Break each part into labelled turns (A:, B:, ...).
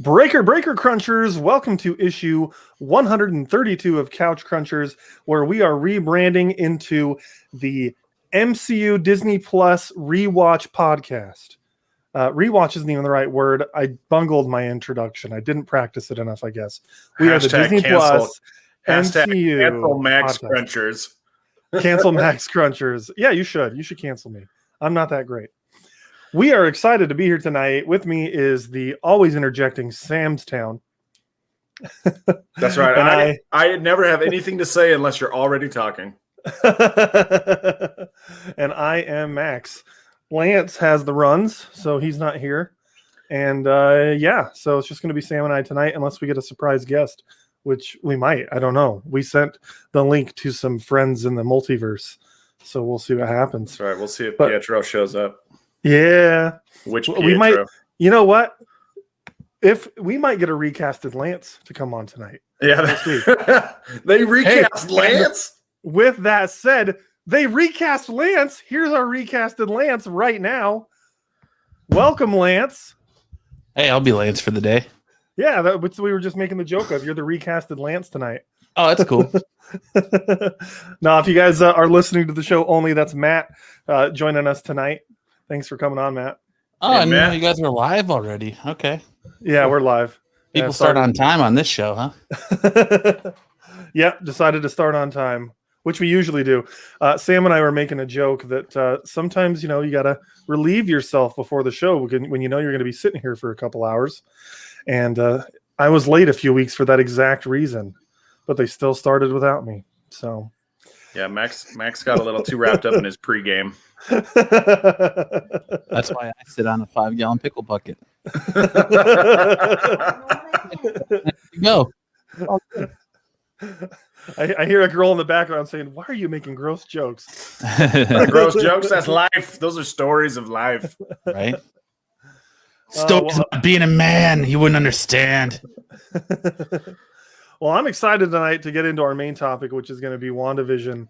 A: Breaker Crunchers, welcome to issue 132 of Couch Crunchers, where we are rebranding into the MCU Disney Plus Rewatch podcast. Rewatch isn't even the right word. I bungled my introduction. I didn't practice it enough, I guess. We are the Disney Plus MCU
B: cancel Max
A: podcast.
B: Crunchers.
A: Cancel Max Crunchers. Yeah, you should. You should cancel me. I'm not that great. We are excited to be here tonight. With me is the always interjecting Sam's Town.
B: That's right.
A: And
B: I never have anything to say unless you're already talking.
A: And I am Max. Lance has the runs, so he's not here. And so it's just going to be Sam and I tonight, unless we get a surprise guest, which we might. I don't know. We sent the link to some friends in the multiverse, so we'll see what happens.
B: That's right. We'll see if Pietro shows up.
A: Yeah.
B: Which Pietro?
A: We might. You know what? If we might get a recasted Lance to come on tonight.
B: Yeah. They recast Lance?
A: With that said, they recast Lance. Here's our recasted Lance right now. Welcome, Lance.
C: Hey, I'll be Lance for the day.
A: Yeah, that's what we were just making the joke of. You're the recasted Lance tonight.
C: Oh, that's cool.
A: Now, if you guys are listening to the show only, that's Matt joining us tonight. Thanks for coming on, Matt.
C: Oh, I know you guys are live already. Okay.
A: Yeah, we're live.
C: People start on time on this show, huh?
A: Yep, decided to start on time, which we usually do. Sam and I were making a joke that sometimes, you got to relieve yourself before the show when you know you're going to be sitting here for a couple hours. And I was late a few weeks for that exact reason, but they still started without me. So,
B: yeah, Max got a little too wrapped up in his pregame.
C: That's why I sit on a 5-gallon pickle bucket. Go.
A: I hear a girl in the background saying, "Why are you making gross jokes?"
B: Gross jokes? That's life. Those are stories of life.
C: Right? Stories about being a man. You wouldn't understand.
A: Well, I'm excited tonight to get into our main topic, which is going to be WandaVision.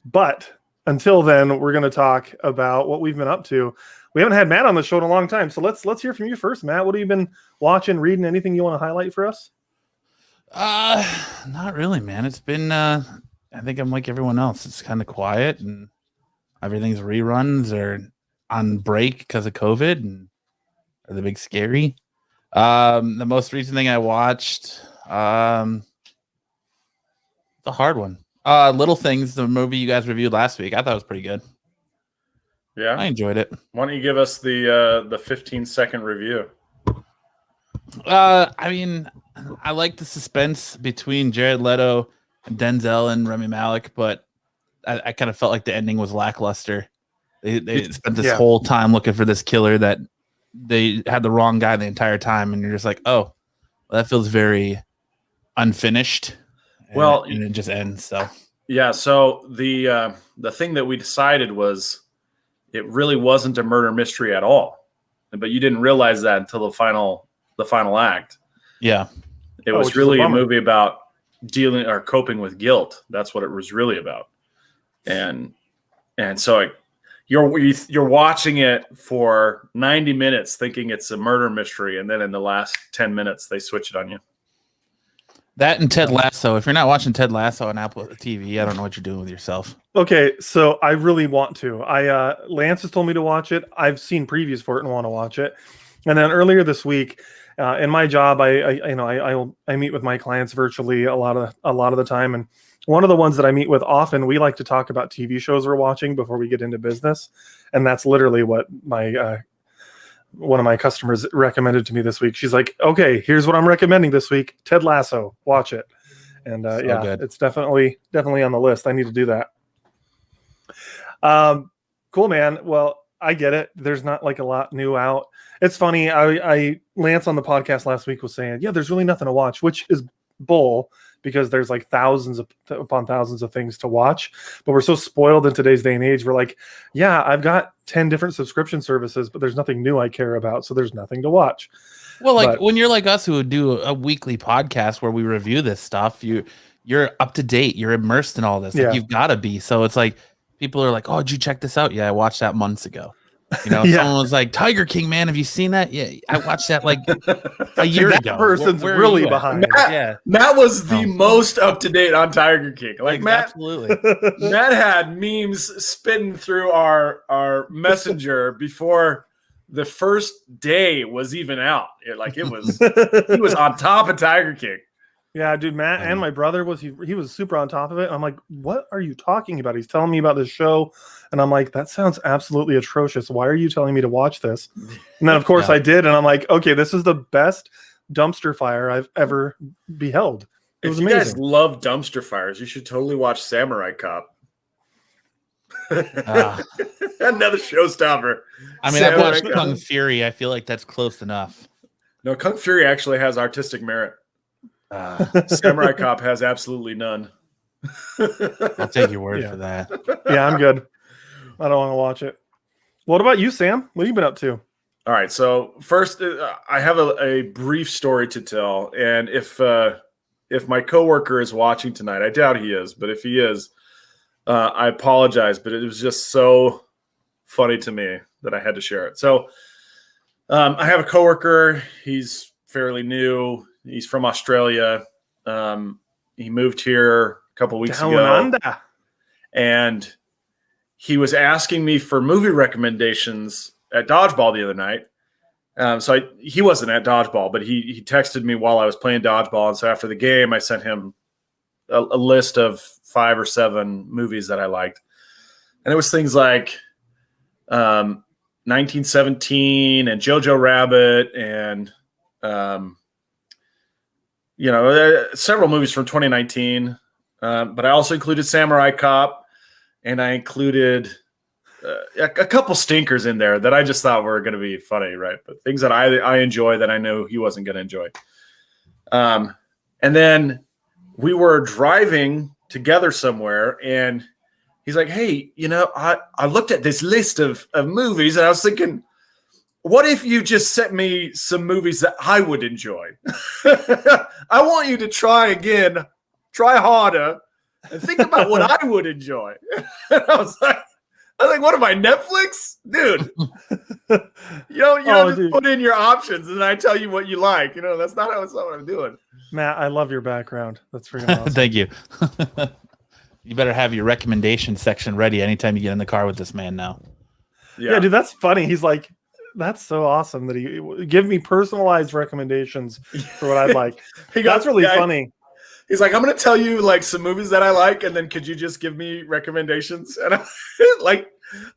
A: But until then, we're going to talk about what we've been up to. We haven't had Matt on the show in a long time, so let's hear from you first, Matt. What have you been watching, reading? Anything you want to highlight for us?
C: Not really, man. It's been I think I'm like everyone else. It's kind of quiet and everything's reruns or on break because of COVID and or the big scary. The most recent thing I watched, the hard one. Little Things, the movie you guys reviewed last week. I thought it was pretty good.
B: Yeah,
C: I enjoyed it.
B: Why don't you give us the 15-second review?
C: I mean, I like the suspense between Jared Leto and Denzel and Rami Malek, but I kind of felt like the ending was lackluster. They spent this whole time looking for this killer that they had the wrong guy the entire time, and you're just like, oh, well, that feels very unfinished. And it just ends. So
B: yeah. So the thing that we decided was it really wasn't a murder mystery at all, but you didn't realize that until the final act.
C: Yeah,
B: it was really a movie about dealing or coping with guilt. That's what it was really about. And so you're watching it for 90 minutes thinking it's a murder mystery, and then in the last 10 minutes they switch it on you.
C: That and Ted Lasso. If you're not watching Ted Lasso on Apple TV, I don't know what you're doing with yourself.
A: Okay, so I really want to. Lance has told me to watch it. I've seen previews for it and want to watch it. And then earlier this week, in my job, I meet with my clients virtually a lot of the time, and one of the ones that I meet with often, we like to talk about TV shows we're watching before we get into business, and that's literally what my one of my customers recommended to me this week. She's like, "Okay, here's what I'm recommending this week: Ted Lasso. Watch it." And good. It's definitely on the list. I need to do that. Cool, man. Well, I get it. There's not like a lot new out. It's funny. I Lance on the podcast last week was saying, yeah, there's really nothing to watch, which is bull because there's like thousands upon thousands of things to watch. But we're so spoiled in today's day and age. We're like, yeah, I've got 10 different subscription services, but there's nothing new I care about. So there's nothing to watch.
C: Well, when you're like us who would do a weekly podcast where we review this stuff, you're up to date. You're immersed in all this. Like, you've got to be. So it's like people are like, oh, did you check this out? Yeah, I watched that months ago. You know, someone was like, Tiger King, man, have you seen that? Yeah, I watched that like a year ago.
A: Person's
C: Where
A: really behind.
B: Matt was the most up to date on Tiger King. Like Matt,
C: absolutely.
B: Matt had memes spinning through our messenger before the first day was even out. He was on top of Tiger King.
A: Yeah, dude, Matt and my brother he was super on top of it. I'm like, what are you talking about? He's telling me about this show, and I'm like, that sounds absolutely atrocious. Why are you telling me to watch this? And then of course I did, and I'm like, okay, this is the best dumpster fire I've ever beheld. It was amazing.
B: If you guys love dumpster fires, you should totally watch Samurai Cop. Another showstopper.
C: I mean, I've watched Kung Fury. I feel like that's close enough.
B: No, Kung Fury actually has artistic merit. Samurai Cop has absolutely none.
C: I'll take your word for that.
A: Yeah, I'm good. I don't want to watch it. What about you, Sam? What have you been up to?
B: All right. So first, I have a brief story to tell, and if my coworker is watching tonight, I doubt he is, but if he is, I apologize. But it was just so funny to me that I had to share it. So I have a coworker. He's fairly new. He's from Australia. He moved here a couple weeks ago, and he was asking me for movie recommendations at dodgeball the other night. He wasn't at dodgeball, but he texted me while I was playing dodgeball. And so after the game, I sent him a list of 5 or 7 movies that I liked. And it was things like 1917 and Jojo Rabbit and several movies from 2019, but I also included Samurai Cop, and I included a couple stinkers in there that I just thought were going to be funny, right? But things that I enjoy that I knew he wasn't going to enjoy. And then we were driving together somewhere, and he's like, hey, I looked at this list of movies, and I was thinking, what if you just sent me some movies that I would enjoy? I want you to try again, try harder, and think about what I would enjoy. And I was like, what am I, Netflix? Dude, you don't just put in your options and I tell you what you like. That's not what I'm doing.
A: Matt, I love your background. That's freaking awesome.
C: Thank you. You better have your recommendation section ready anytime you get in the car with this man now.
A: Yeah, dude, that's funny. He's like, that's so awesome that he give me personalized recommendations for what I'd like. That's really funny.
B: He's like, I'm going to tell you like some movies that I like, and then could you just give me recommendations? And I'm like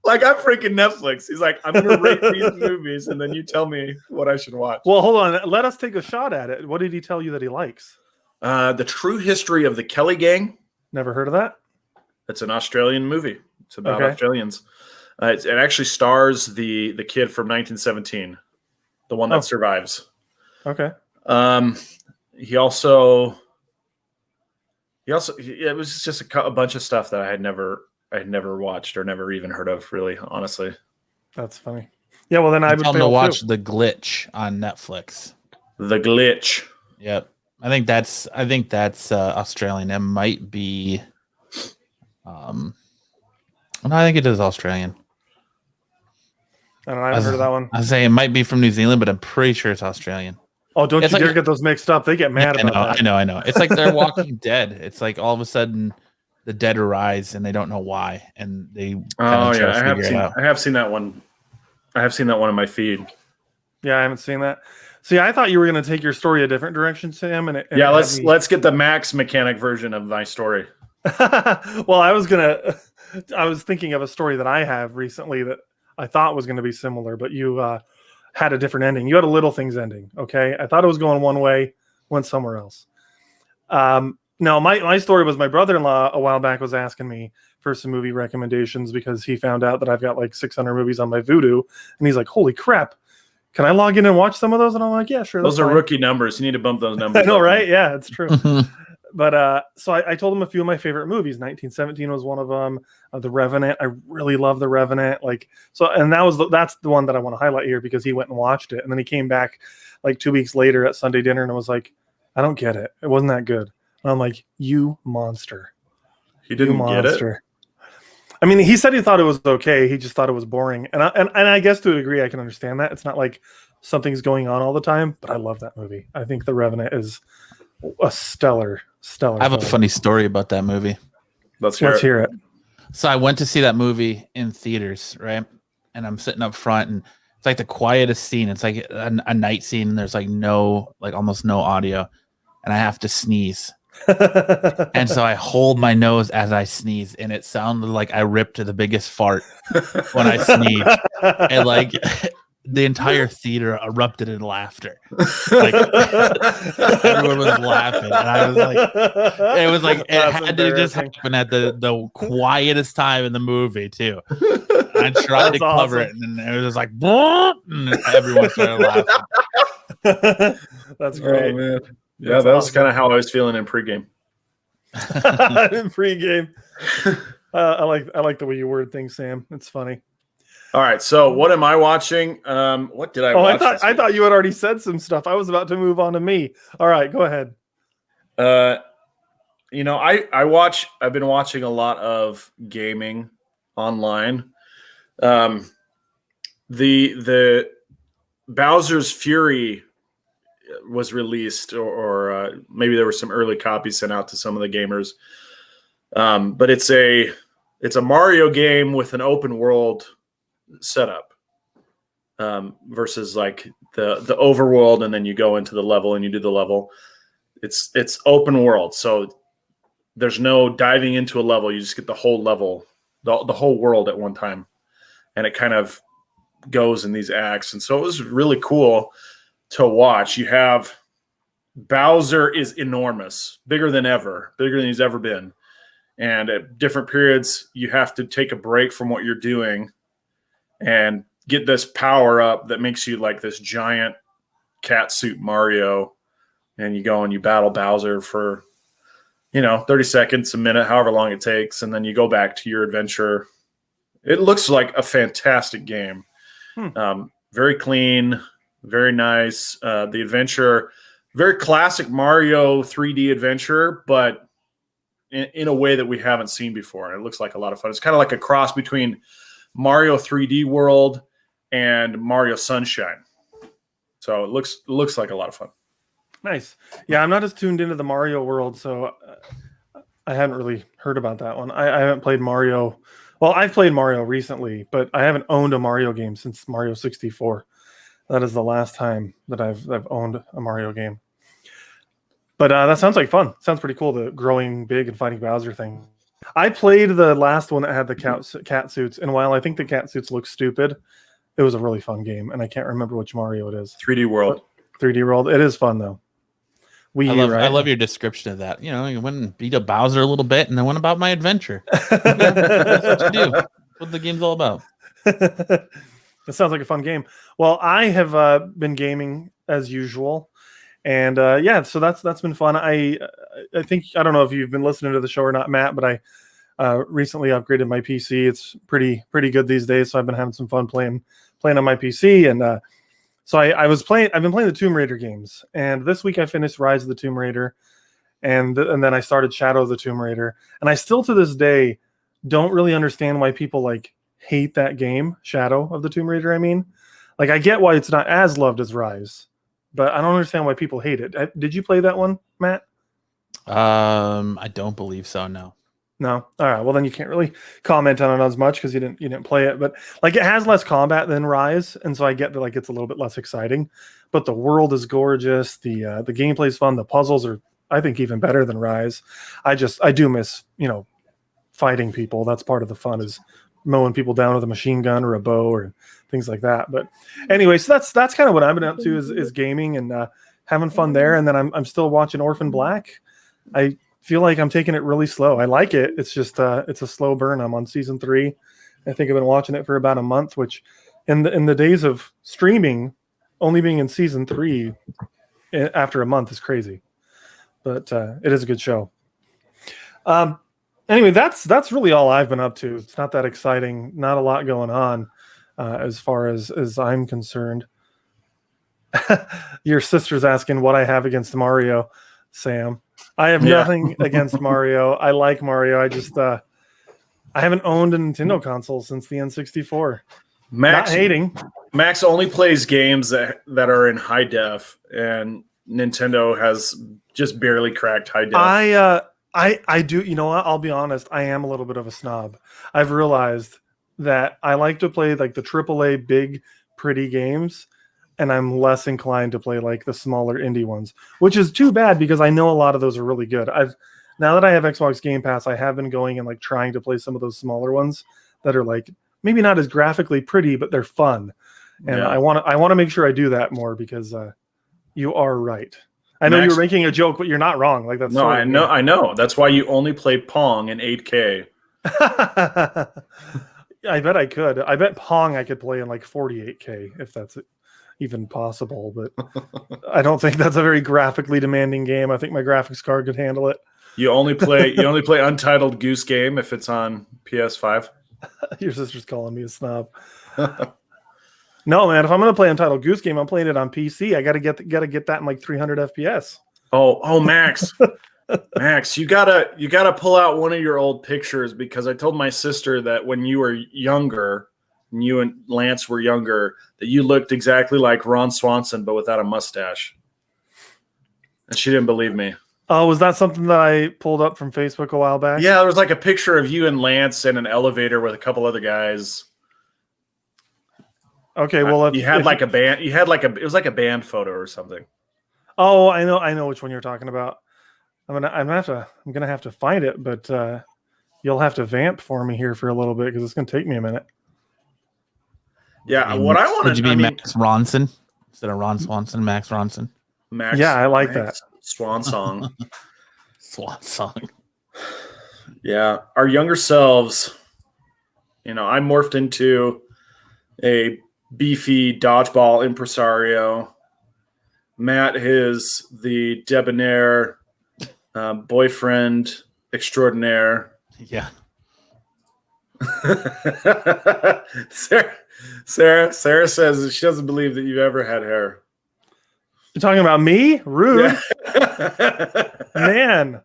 B: I'm freaking Netflix. He's like, I'm going to rate these movies, and then you tell me what I should watch.
A: Well, hold on. Let us take a shot at it. What did he tell you that he likes?
B: The True History of the Kelly Gang.
A: Never heard of that.
B: It's an Australian movie. It's about Australians. It actually stars the kid from 1917, the one that survives.
A: Okay.
B: He also it was just a bunch of stuff that I had never watched or never even heard of, really, honestly.
A: That's funny. Yeah, well then I would
C: tell him to watch The Glitch on Netflix.
B: The Glitch.
C: Yep. I think that's Australian. It might be no, I think it is Australian.
A: I don't know. I haven't heard of that one.
C: I say it might be from New Zealand, but I'm pretty sure it's Australian.
A: Oh, don't you dare get those mixed up. They get mad about that.
C: I know. It's like they're Walking Dead. It's like all of a sudden the dead arise and they don't know why. And they
B: I have seen that one. I have seen that one in my feed.
A: Yeah, I haven't seen that. See, I thought you were going to take your story a different direction, Sam.
B: Let's get the Max mechanic version of my story.
A: Well, I was thinking of a story that I have recently that I thought was going to be similar, but you had a different ending. You had a Little Things ending. Okay. I thought it was going one way, went somewhere else. No, my story was my brother-in-law a while back was asking me for some movie recommendations because he found out that I've got like 600 movies on my Vudu, and he's like, holy crap, can I log in and watch some of those? And I'm like, yeah, sure.
B: Those are rookie numbers. You need to bump those numbers.
A: I know, right? Yeah, it's true. But so I told him a few of my favorite movies. 1917 was one of them. The Revenant. I really love The Revenant. And that's the one that I want to highlight here because he went and watched it, and then he came back like 2 weeks later at Sunday dinner and was like, I don't get it. It wasn't that good. And I'm like, you monster.
B: He didn't get it.
A: I mean, he said he thought it was okay. He just thought it was boring, and I guess to a degree I can understand that. It's not like something's going on all the time, but I love that movie. I think The Revenant is a stellar.
C: I have a funny story about that movie.
B: Let's
A: hear it.
C: So I went to see that movie in theaters, right? And I'm sitting up front, and it's like the quietest scene. It's like a night scene, and there's like almost no audio, and I have to sneeze. And so I hold my nose as I sneeze, and it sounded like I ripped the biggest fart when I sneezed, and like the entire theater erupted in laughter. Like everyone was laughing, and I was like, it had to just happen at the quietest time in the movie too. I tried to cover it, and it was just like, and everyone started laughing.
A: That's great.
B: Oh, man. Yeah, that was kind of how I was feeling in pregame.
A: In pregame, I like the way you word things, Sam. It's funny.
B: All right, so what am I watching? What did I watch?
A: I thought you had already said some stuff. I was about to move on to me. All right, go ahead.
B: I've been watching a lot of gaming online. The Bowser's Fury was released, or maybe there were some early copies sent out to some of the gamers. But it's a Mario game with an open world setup, versus like the overworld, and then you go into the level and you do the level. It's open world, so there's no diving into a level. You just get the whole level, the whole world at one time, and it kind of goes in these acts. And so it was really cool to watch. You have Bowser is enormous, bigger than he's ever been. And at different periods, you have to take a break from what you're doing and get this power up that makes you like this giant catsuit Mario. And you go and you battle Bowser for, 30 seconds, a minute, however long it takes. And then you go back to your adventure. It looks like a fantastic game. Very clean, very nice. The adventure, very classic Mario 3D adventure, but in a way that we haven't seen before. And it looks like a lot of fun. It's kind of like a cross between Mario 3D World and Mario Sunshine. So it looks like a lot of fun.
A: Nice. Yeah, I'm not as tuned into the Mario world, so I hadn't really heard about that one. I haven't played Mario. Well, I've played Mario recently, but I haven't owned a Mario game since Mario 64. That is the last time that I've owned a Mario game. But that sounds like fun. Sounds pretty cool, the growing big and fighting Bowser thing. I played the last one that had the cat suits, and while I think the cat suits look stupid, it was a really fun game, and I can't remember which Mario it is.
B: 3D World.
A: 3D World. It is fun, though.
C: I love your description of that. You went and beat up Bowser a little bit, and then went about my adventure. That's what you do. That's what the game's all about.
A: That sounds like a fun game. Well, I have been gaming as usual, and so that's been fun. I think, I don't know if you've been listening to the show or not, Matt, but I recently upgraded my PC. It's pretty good these days, so I've been having some fun playing on my PC, and so I've been playing the Tomb Raider games, and this week I finished Rise of the Tomb Raider, and then I started Shadow of the Tomb Raider, and I still to this day don't really understand why people like hate that game, Shadow of the Tomb Raider. I mean, like, I get why it's not as loved as Rise, but I don't understand why people hate it. Did you play that one, Matt?
C: I don't believe so. No.
A: No. All right. Well, then you can't really comment on it as much because you didn't play it. But like, it has less combat than Rise, and so I get that like it's a little bit less exciting. But the world is gorgeous. The gameplay is fun. The puzzles are, I think, even better than Rise. I do miss fighting people. That's part of the fun, is mowing people down with a machine gun or a bow or things like that. But anyway, so that's kind of what I've been up to is gaming and having fun there. And then I'm still watching Orphan Black. I feel like I'm taking it really slow. I like it. It's just it's a slow burn. I'm on season 3. I think I've been watching it for about a month, which in the days of streaming, only being in season 3 after a month is crazy. But it is a good show. Anyway, that's really all I've been up to. It's not that exciting. Not a lot going on as far as I'm concerned. Your sister's asking what I have against Mario, Sam. I have nothing against Mario. I like Mario. I just I haven't owned a Nintendo console since the N64.
B: Max
A: Not hating.
B: Max only plays games that are in high def, and Nintendo has just barely cracked high def.
A: I do. You know what? I'll be honest. I am a little bit of a snob. I've realized that I like to play like the AAA big pretty games, and I'm less inclined to play like the smaller indie ones, which is too bad because I know a lot of those are really good. Now that I have Xbox Game Pass, I have been going and like trying to play some of those smaller ones that are like maybe not as graphically pretty, but they're fun. And
B: Yeah.
A: I want to make sure I do that more because you are right. I know
B: Max,
A: you're making a joke, but you're not wrong. Like that's
B: no, I know, I know. That's why you only play Pong in 8K.
A: I bet I could. I bet Pong I could play in like 48K if that's even possible. But I don't think that's a very graphically demanding game. I think my graphics card could handle it.
B: You only play Untitled Goose Game if it's on PS5.
A: Your sister's calling me a snob. No, man. If I'm gonna play Untitled Goose Game, I'm playing it on PC. I gotta get that in like 300 FPS.
B: Oh, Max, Max, you gotta pull out one of your old pictures because I told my sister that when you were younger, and you and Lance were younger, that you looked exactly like Ron Swanson but without a mustache, and she didn't believe me.
A: Oh, was that something that I pulled up from Facebook a while back?
B: Yeah, there was like a picture of you and Lance in an elevator with a couple other guys.
A: Okay, well,
B: It was like a band photo or something.
A: Oh, I know which one you're talking about. I'm gonna have to find it, but you'll have to vamp for me here for a little bit because it's gonna take me a minute.
B: Yeah, what I want to.
C: Would you be Max Ronson instead of Ron Swanson? Max Ronson.
B: Max.
A: Yeah, I like that.
B: Swan song.
C: Swan song.
B: Yeah, our younger selves. I morphed into a beefy dodgeball impresario. Matt is the debonair boyfriend extraordinaire.
C: Yeah.
B: Sarah says she doesn't believe that you've ever had hair.
A: You're talking about me? Rude.
B: Yeah.
A: Man.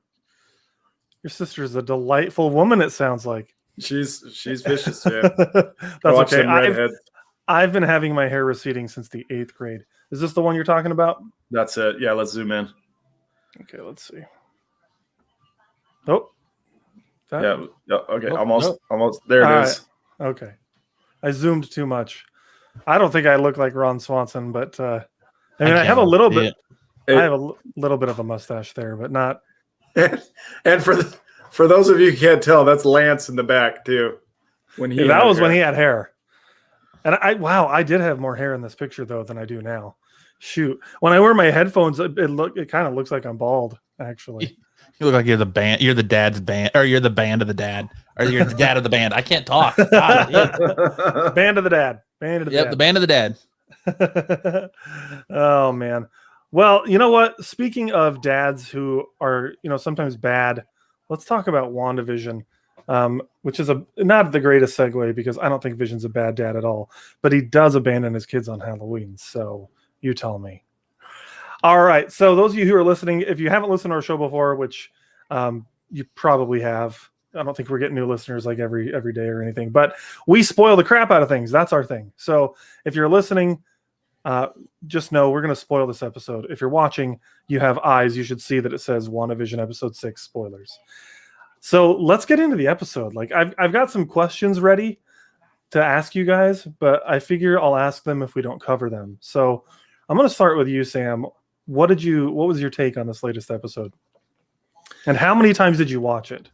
A: Your sister's a delightful woman, it sounds like.
B: She's vicious, man.
A: That's okay. I've been having my hair receding since the 8th grade. Is this the one you're talking about?
B: That's it. Yeah, let's zoom in.
A: Okay, let's see. Oh.
B: Yeah. Okay.
A: Oh,
B: almost. There it is.
A: Right. Okay. I zoomed too much. I don't think I look like Ron Swanson, but I have a little bit. I have a little bit of a mustache there, but not.
B: And for those of you who can't tell, that's Lance in the back too.
A: When he had hair. And I did have more hair in this picture though than I do now. Shoot, when I wear my headphones, it kind of looks like I'm bald. Actually,
C: you look like you're the band. You're the dad's band, or you're the band of the dad, or you're the dad of the band. I can't talk. God, yeah.
A: Band of the dad.
C: The band of the dad.
A: Oh man. Well, you know what? Speaking of dads who are sometimes bad, let's talk about WandaVision. Which is not the greatest segue because I don't think Vision's a bad dad at all, but he does abandon his kids on Halloween. So you tell me. All right. So those of you who are listening, if you haven't listened to our show before, which you probably have, I don't think we're getting new listeners like every day or anything, but we spoil the crap out of things. That's our thing. So if you're listening, just know we're going to spoil this episode. If you're watching, you have eyes. You should see that it says WandaVision episode 6 spoilers. So let's get into the episode. Like I've got some questions ready to ask you guys, but I figure I'll ask them if we don't cover them. So I'm going to start with you, Sam. What was your take on this latest episode? And how many times did you watch it?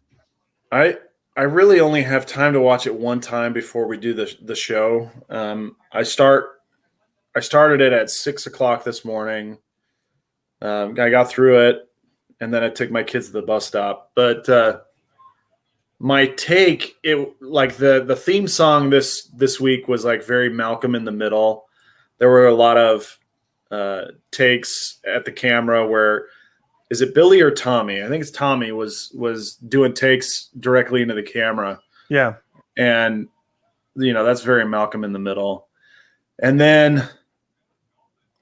B: I really only have time to watch it one time before we do the show. I started it at 6:00 this morning. I got through it, and then I took my kids to the bus stop. But my take, the theme song this week was like very Malcolm in the Middle. There were a lot of takes at the camera where, is it Billy or Tommy? I think it's Tommy was doing takes directly into the camera.
A: Yeah.
B: And that's very Malcolm in the Middle. And then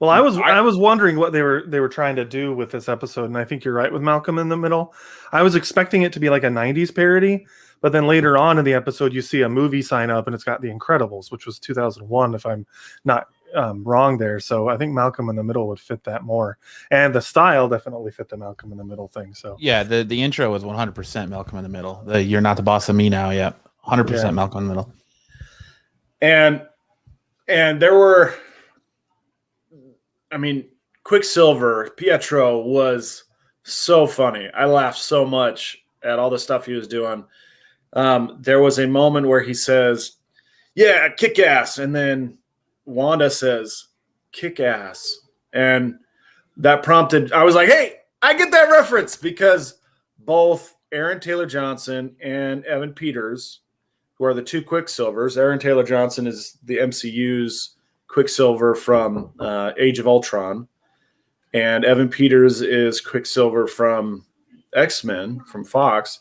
A: Well, I was wondering what they were trying to do with this episode, and I think you're right with Malcolm in the Middle. I was expecting it to be like a '90s parody, but then later on in the episode, you see a movie sign up, and it's got The Incredibles, which was 2001, if I'm not wrong there. So I think Malcolm in the Middle would fit that more, and the style definitely fit the Malcolm in the Middle thing. So
C: yeah, the intro was 100% Malcolm in the Middle. You're not the boss of me now. Yeah, 100% Malcolm in the Middle.
B: And there were, I mean, Quicksilver, Pietro was so funny. I laughed so much at all the stuff he was doing. There was a moment where he says, "Yeah, kick ass," and then Wanda says, "Kick ass," and that prompted. I was like, "Hey, I get that reference," because both Aaron Taylor Johnson and Evan Peters, who are the two Quicksilvers. Aaron Taylor Johnson is the MCU's Quicksilver from Age of Ultron, and Evan Peters is Quicksilver from X-Men from Fox.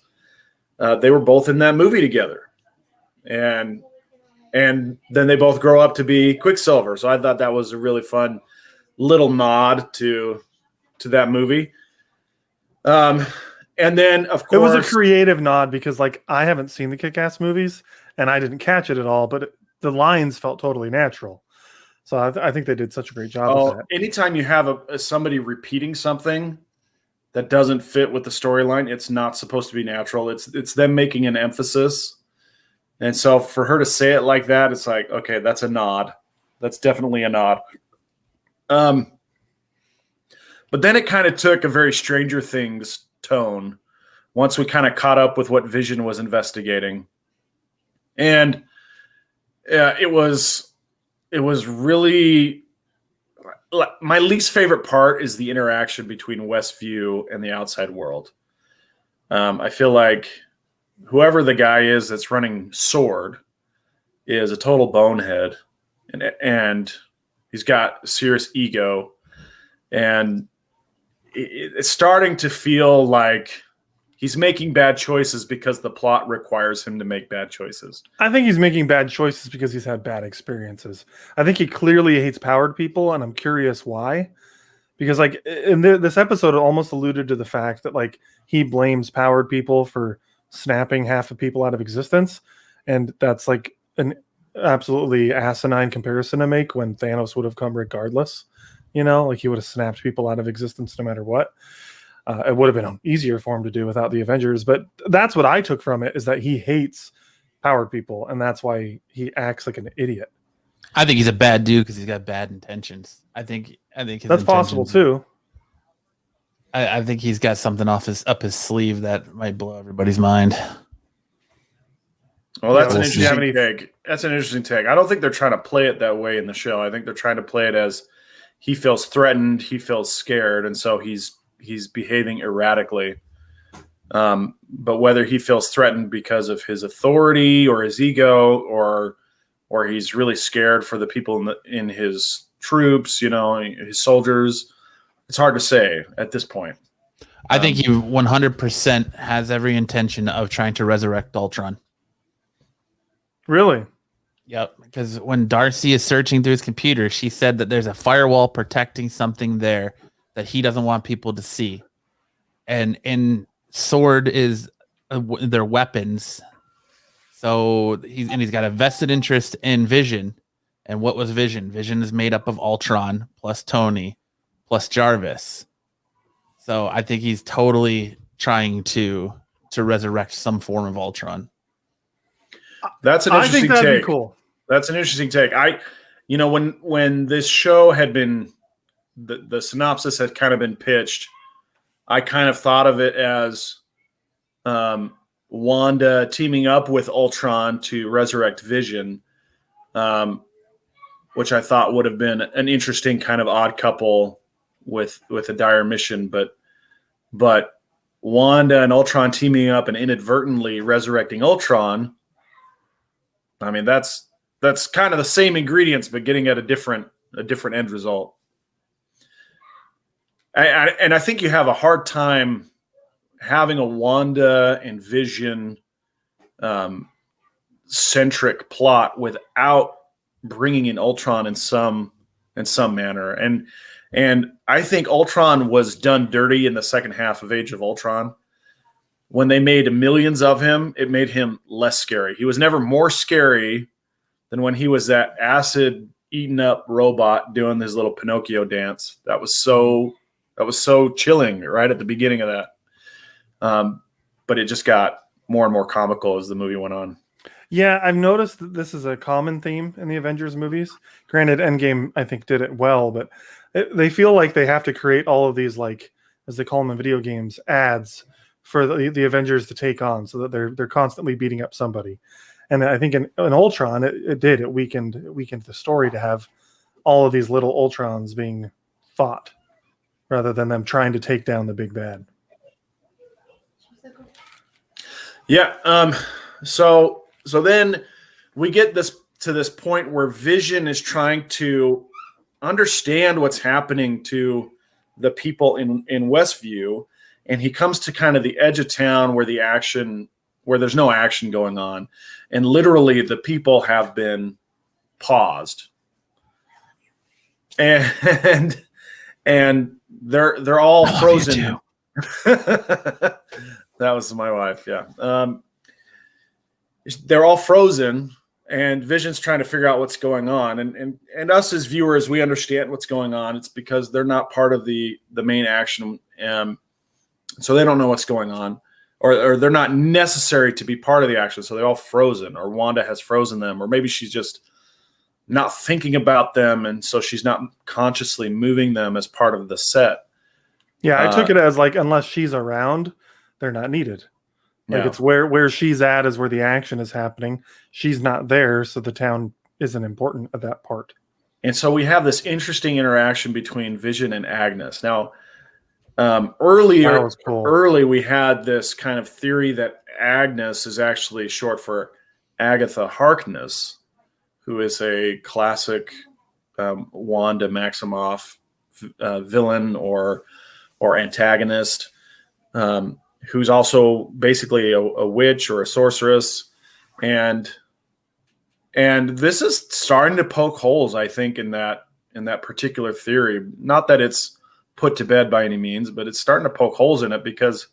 B: They were both in that movie together, and then they both grow up to be Quicksilver. So I thought that was a really fun little nod to that movie. And then, of course,
A: it was a creative nod because, like, I haven't seen the Kick-Ass movies and I didn't catch it at all, but the lines felt totally natural. So I think they did such a great job with that.
B: Anytime you have somebody repeating something that doesn't fit with the storyline, it's not supposed to be natural. It's them making an emphasis. And so for her to say it like that, it's like, okay, that's a nod. That's definitely a nod. But then it kind of took a very Stranger Things tone once we kind of caught up with what Vision was investigating. And it was really, my least favorite part is the interaction between Westview and the outside world. I feel like whoever the guy is that's running SWORD is a total bonehead, and he's got serious ego, and it's starting to feel like he's making bad choices because the plot requires him to make bad choices.
A: I think he's making bad choices because he's had bad experiences. I think he clearly hates powered people, and I'm curious why. Because, like, in this episode, it almost alluded to the fact that, like, he blames powered people for snapping half of people out of existence, and that's like an absolutely asinine comparison to make when Thanos would have come regardless. You know, like, he would have snapped people out of existence no matter what. It would have been easier for him to do without the Avengers, but that's what I took from it, is that he hates powered people, and that's why he acts like an idiot.
C: I think he's a bad dude because he's got bad intentions. I think
A: that's possible too.
C: I think he's got something up his sleeve that might blow everybody's mind.
B: Well, that's an interesting take. That's an interesting take. I don't think they're trying to play it that way in the show. I think they're trying to play it as he feels threatened, he feels scared, and so he's behaving erratically. But whether he feels threatened because of his authority or his ego, or he's really scared for the people in his troops, you know, his soldiers, it's hard to say at this point.
C: I think he 100% has every intention of trying to resurrect Ultron.
A: Really?
C: Yep. Because when Darcy is searching through his computer, she said that there's a firewall protecting something there that he doesn't want people to see. And SWORD is their weapons. So he's got a vested interest in Vision. And what was Vision? Vision is made up of Ultron plus Tony plus Jarvis. So I think he's totally trying to resurrect some form of Ultron.
B: That's an interesting take.
A: I think that'd be cool.
B: That's an interesting take. When this show had been, the synopsis had kind of been pitched, I kind of thought of it as Wanda teaming up with Ultron to resurrect Vision, which I thought would have been an interesting kind of odd couple with a dire mission. But Wanda and Ultron teaming up and inadvertently resurrecting Ultron, I mean, that's kind of the same ingredients, but getting at a different end result. And I think you have a hard time having a Wanda and Vision centric plot without bringing in Ultron in some in some manner. And I think Ultron was done dirty in the second half of Age of Ultron. When they made millions of him, it made him less scary. He was never more scary than when he was that acid eaten up robot doing his little Pinocchio dance. That was so chilling right at the beginning of that. But it just got more and more comical as the movie went on.
A: Yeah, I've noticed that this is a common theme in the Avengers movies. Granted, Endgame, I think, did it well, but they feel like they have to create all of these, like, as they call them in video games, ads for the Avengers to take on, so that they're constantly beating up somebody. And I think in Ultron, it weakened the story to have all of these little Ultrons being fought rather than them trying to take down the big bad.
B: Yeah. So then we get to this point where Vision is trying to understand what's happening to the people in Westview, and he comes to kind of the edge of town where there's no action going on, and literally the people have been paused, and they're all frozen. That was my wife. Yeah. They're all frozen, and Vision's trying to figure out what's going on. And us as viewers, we understand what's going on. It's because they're not part of the main action. So they don't know what's going on, or they're not necessary to be part of the action. So they're all frozen, or Wanda has frozen them, or maybe she's just not thinking about them. And so she's not consciously moving them as part of the set.
A: Yeah, I took it as like, unless she's around, they're not needed. Like, it's where she's at is where the action is happening. She's not there, so the town isn't important at that part.
B: And so we have this interesting interaction between Vision and Agnes. Now, early we had this kind of theory that Agnes is actually short for Agatha Harkness, who is a classic Wanda Maximoff villain or antagonist. Who's also basically a witch or a sorceress, and this is starting to poke holes, I think, in that particular theory. Not that it's put to bed by any means, but it's starting to poke holes in it because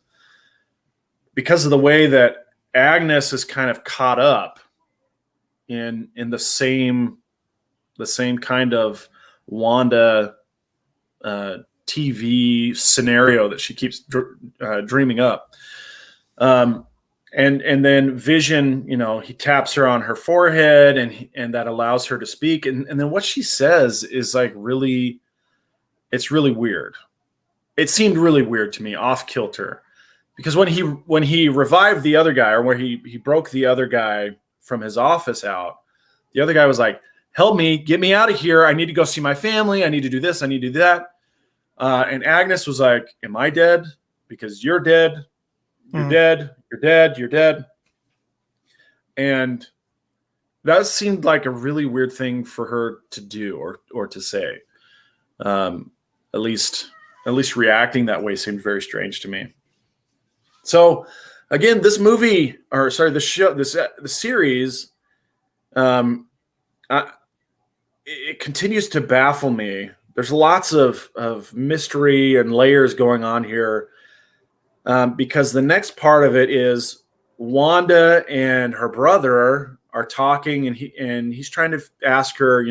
B: of the way that Agnes is kind of caught up in the same kind of Wanda TV scenario that she keeps dreaming up. And then Vision, he taps her on her forehead, and that allows her to speak. And then what she says is like it's really weird. It seemed really weird to me, off kilter, because when he revived the other guy, or where he broke the other guy from his office out, the other guy was like, "Help me, get me out of here. I need to go see my family. I need to do this. I need to do that." And Agnes was like, "Am I dead? Because you're dead. You're dead. You're dead. You're dead." And that seemed like a really weird thing for her to do or to say. At least reacting that way seemed very strange to me. So again, this movie, or sorry, the show, the series, it continues to baffle me. There's lots of mystery and layers going on here, because the next part of it is Wanda and her brother are talking, and he's trying to ask her,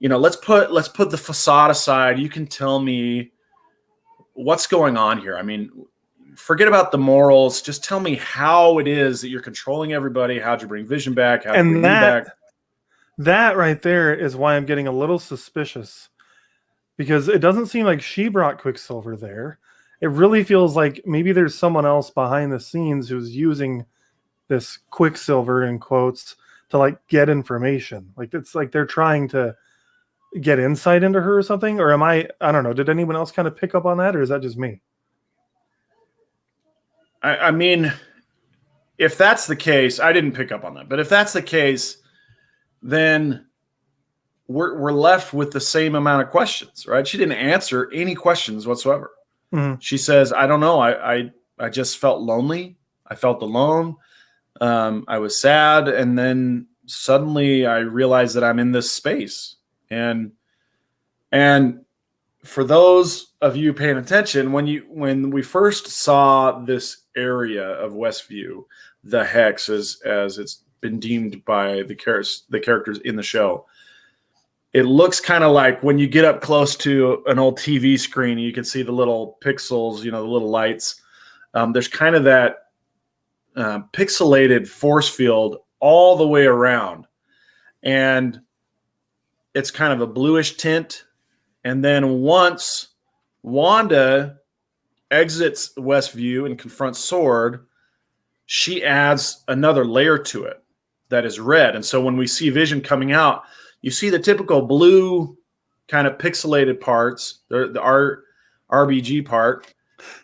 B: let's put the facade aside. You can tell me what's going on here. I mean, forget about the morals. Just tell me how it is that you're controlling everybody. How'd you bring Vision back? How'd you bring me back?
A: That right there is why I'm getting a little suspicious, because it doesn't seem like she brought Quicksilver there. It really feels like maybe there's someone else behind the scenes who's using this Quicksilver, in quotes, to like get information. Like, it's like they're trying to get insight into her or something. Or am I don't know. Did anyone else kind of pick up on that, or is that just me?
B: I mean, if that's the case, I didn't pick up on that. But if that's the case, then we're left with the same amount of questions, right? She didn't answer any questions whatsoever. Mm-hmm. She says, "I don't know. I just felt lonely. I felt alone. I was sad. And then suddenly I realized that I'm in this space, And for those of you paying attention, when we first saw this area of Westview, the Hex, as it's been deemed by the characters in the show, it looks kind of like when you get up close to an old TV screen, you can see the little pixels, the little lights. There's kind of that pixelated force field all the way around, and it's kind of a bluish tint. And then once Wanda exits Westview and confronts Sword, she adds another layer to it that is red. And so when we see Vision coming out, you see the typical blue kind of pixelated parts, the RBG part,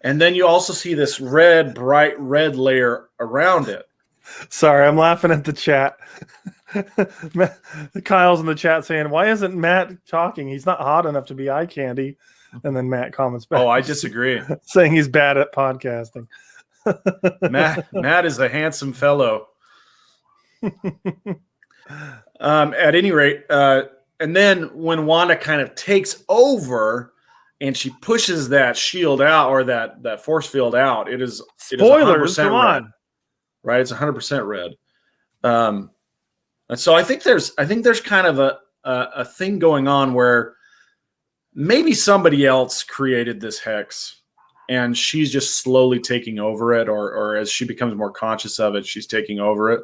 B: and then you also see this bright red layer around it.
A: Sorry, I'm laughing at the chat. Kyle's in the chat saying, "Why isn't Matt talking? He's not hot enough to be eye candy." And then Matt comments back.
B: Oh, I disagree.
A: Saying he's bad at podcasting.
B: Matt is a handsome fellow. At any rate, and then when Wanda kind of takes over and she pushes that shield out, or that force field out, it is
A: spoilers. Come on,
B: red, right? It's 100% red. And so I think there's kind of a thing going on where maybe somebody else created this hex, and she's just slowly taking over it, or as she becomes more conscious of it, she's taking over it.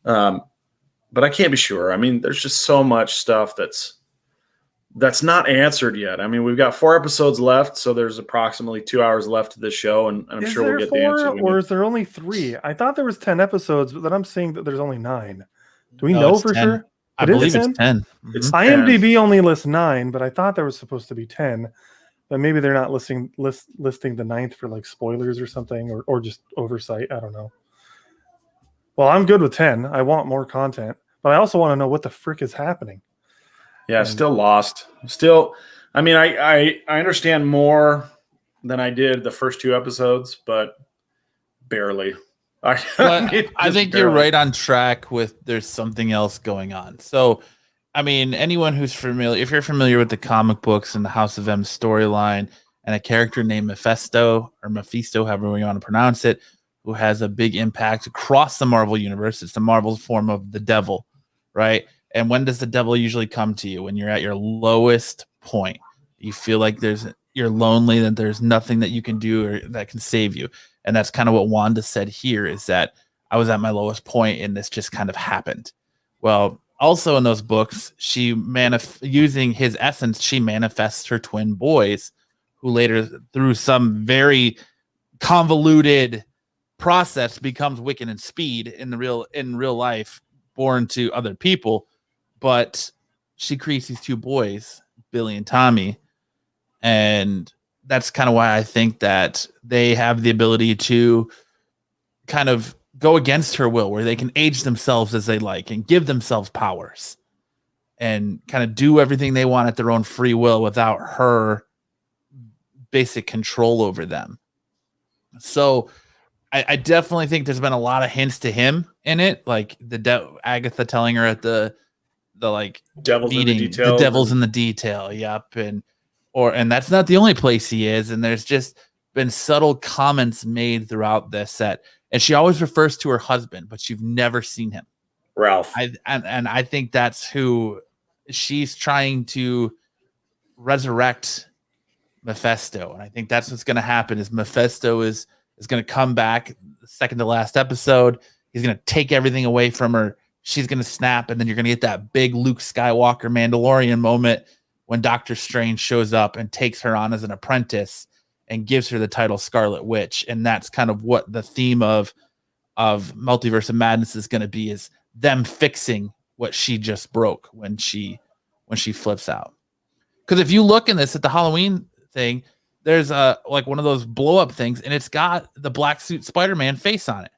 B: But I can't be sure. I mean, there's just so much stuff that's not answered yet. I mean, we've got 4 episodes left, so there's approximately 2 hours left of this show, and I'm sure we'll get the answer.
A: Or is there only 3? I thought there was 10 episodes, but then I'm seeing that there's only 9. Do we know for
C: 10.
A: sure?
C: I believe it's 10.
B: It's
A: IMDb only lists 9, but I thought there was supposed to be 10. But maybe they're not listing the 9th for like spoilers or something, or just oversight. I don't know. Well, I'm good with 10. I want more content, but I also want to know what the frick is happening.
B: Yeah, still lost. Still, I mean, I understand more than I did the first 2 episodes, but barely.
C: I think barely. You're right on track with there's something else going on. So, I mean, anyone who's familiar, if you're familiar with the comic books and the House of M storyline, and a character named Mephisto, however you want to pronounce it, who has a big impact across the Marvel universe. It's the Marvel form of the devil, right? And when does the devil usually come to you? When you're at your lowest point. You feel like you're lonely, that there's nothing that you can do or that can save you. And that's kind of what Wanda said here, is that I was at my lowest point and this just kind of happened. Well, also in those books, using his essence, she manifests her twin boys, who later, through some very convoluted process, becomes Wiccan and Speed in real life, born to other people. But she creates these 2 boys, Billy and Tommy, and that's kind of why I think that they have the ability to kind of go against her will, where they can age themselves as they like and give themselves powers and kind of do everything they want at their own free will without her basic control over them. So I definitely think there's been a lot of hints to him in it, like Agatha telling her at the like
B: devil's
A: meeting,
B: in the detail.
A: The devil's in the detail. Yep. And that's not the only place he is. And there's just been subtle comments made throughout this set. And she always refers to her husband, but you've never seen him.
B: Ralph.
A: And I think that's who she's trying to resurrect, Mephisto. And I think that's what's going to happen, is Mephisto is going to come back the second to last episode. He's going to take everything away from her. She's going to snap. And then you're going to get that big Luke Skywalker Mandalorian moment when Doctor Strange shows up and takes her on as an apprentice and gives her the title Scarlet Witch. And that's kind of what the theme of Multiverse of Madness is going to be, is them fixing what she just broke when she flips out. Because if you look in this at the Halloween thing, there's like one of those blow up things, and it's got the black suit Spider-Man face on it.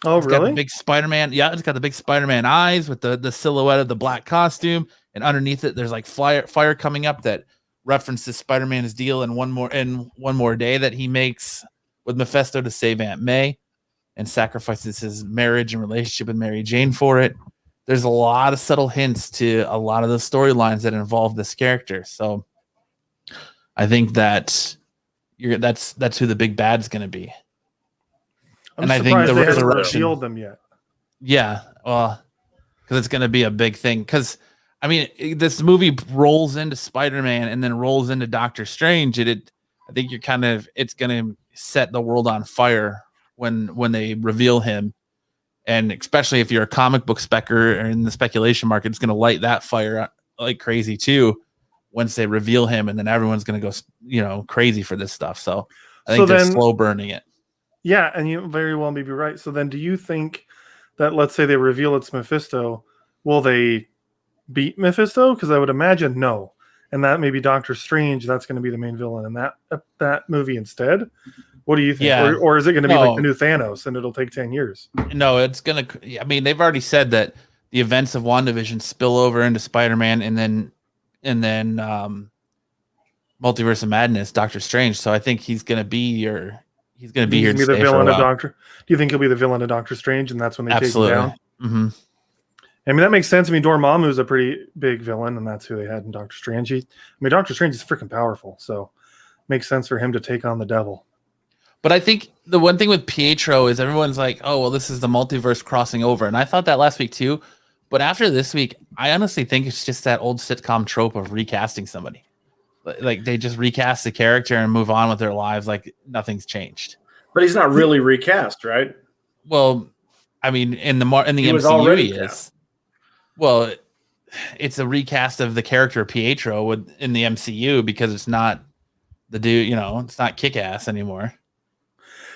A: Oh,
C: it's
A: really?
C: got the big Spider-Man. Yeah, it's got the big Spider-Man eyes with the silhouette of the black costume, and underneath it, there's like fire coming up that references Spider-Man's deal in one more day that he makes with Mephisto to save Aunt May, and sacrifices his marriage and relationship with Mary Jane for it. there's a lot of subtle hints to a lot of the storylines that involve this character. So I think that's who the big bad's going to be.
A: I'm surprised they haven't revealed them yet.
C: Yeah, well, because it's going to be a big thing. Because I mean, this movie rolls into Spider-Man and then rolls into Doctor Strange. I think it's going to set the world on fire when they reveal him, and especially if you're a comic book specker or in the speculation market, it's going to light that fire like crazy too. Once they reveal him, and then everyone's going to go, crazy for this stuff. So I think they're slow burning it.
A: Yeah, and you very well may be right. So then, do you think that, let's say they reveal it's Mephisto, will they beat Mephisto? Because I would imagine no, and that maybe Doctor Strange. That's going to be the main villain in that movie instead. What do you think?
C: Yeah.
A: Or is it going to be like the new Thanos, and it'll take 10 yeyears?
C: No, it's going to. I mean, they've already said that the events of WandaVision spill over into Spider-Man, and then Multiverse of Madness, Doctor Strange. So I think he's going to be here. He's going to be here to
A: the villain of Doctor. Do you think he'll be the villain of Doctor Strange, and that's when they take him down?
C: Mm-hmm.
A: I mean, that makes sense. I mean, Dormammu is a pretty big villain, and that's who they had in Doctor Strange. Doctor Strange is freaking powerful, so it makes sense for him to take on the devil.
C: But I think the one thing with Pietro is everyone's like, oh, well, this is the multiverse crossing over. And I thought that last week too. But after this week, I honestly think it's just that old sitcom trope of recasting somebody. Like they just recast the character and move on with their lives like nothing's changed.
B: But he's not really recast, right?
C: Well, I mean, in the MCU he is. Well, it's a recast of the character Pietro in the MCU because it's not the dude, it's not Kick-Ass anymore.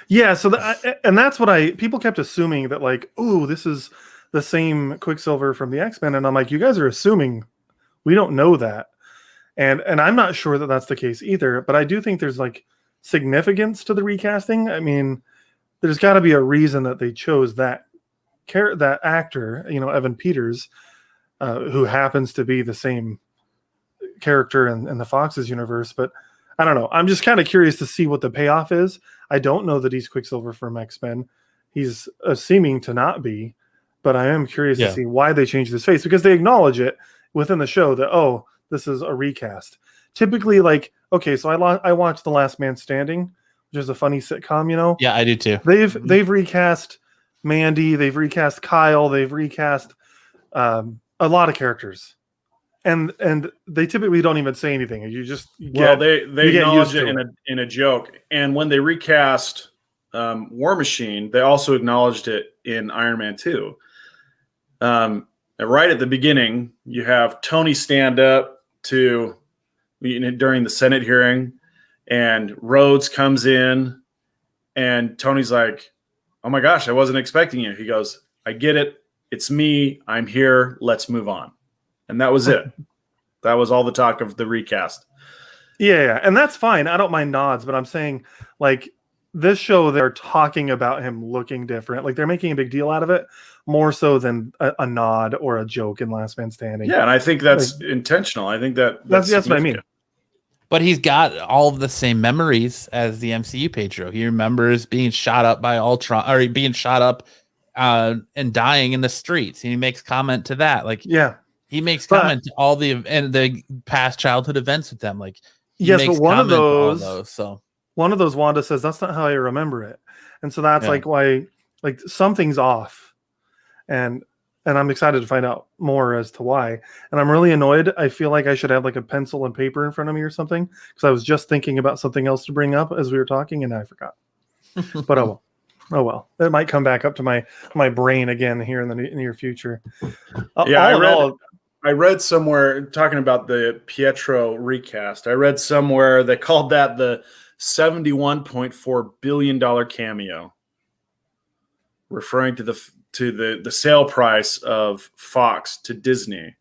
A: Yeah, so and that's what people kept assuming that like, oh, this is the same Quicksilver from the X-Men, and I'm like, you guys are assuming, we don't know that. And I'm not sure that that's the case either, but I do think there's like significance to the recasting. I mean, there's got to be a reason that they chose that actor, Evan Peters, who happens to be the same character in the Fox's universe. But I don't know. I'm just kind of curious to see what the payoff is. I don't know that he's Quicksilver from X-Men. He's seeming to not be, but I am curious to see why they changed his face, because they acknowledge it within the show that, oh, this is a recast. Typically, like, okay, so I watched The Last Man Standing, which is a funny sitcom,
C: Yeah, I do too.
A: They've recast Mandy, they've recast Kyle, they've recast a lot of characters, and they typically don't even say anything. They
B: acknowledge it in a joke. And when they recast War Machine, they also acknowledged it in Iron Man 2. Right at the beginning, you have Tony stand up during the Senate hearing, and Rhodes comes in, and Tony's like, "Oh my gosh, I wasn't expecting you." He goes, "I get it. It's me. I'm here. Let's move on." And that was it. That was all the talk of the recast.
A: Yeah, and that's fine. I don't mind nods, but I'm saying, like, this show, they're talking about him looking different. Like, they're making a big deal out of it, more so than a nod or a joke in Last Man Standing.
B: Yeah, and I think that's intentional. I think that's
A: what I mean.
C: But he's got all of the same memories as the MCU Pedro. He remembers being shot up by Ultron, or being shot up and dying in the streets. He makes comment to that. Like, yeah, he makes comment to all the past childhood events with them. Like,
A: yes, but one of those Wanda says, "That's not how I remember it," and so that's like why, like, something's off, and I'm excited to find out more as to why. And I'm really annoyed. I feel like I should have like a pencil and paper in front of me or something, because I was just thinking about something else to bring up as we were talking, and I forgot. But oh well, it might come back up to my brain again here in the near future.
B: I read somewhere talking about the Pietro recast. I read somewhere they called that the $71.4 billion cameo, referring to the sale price of Fox to Disney,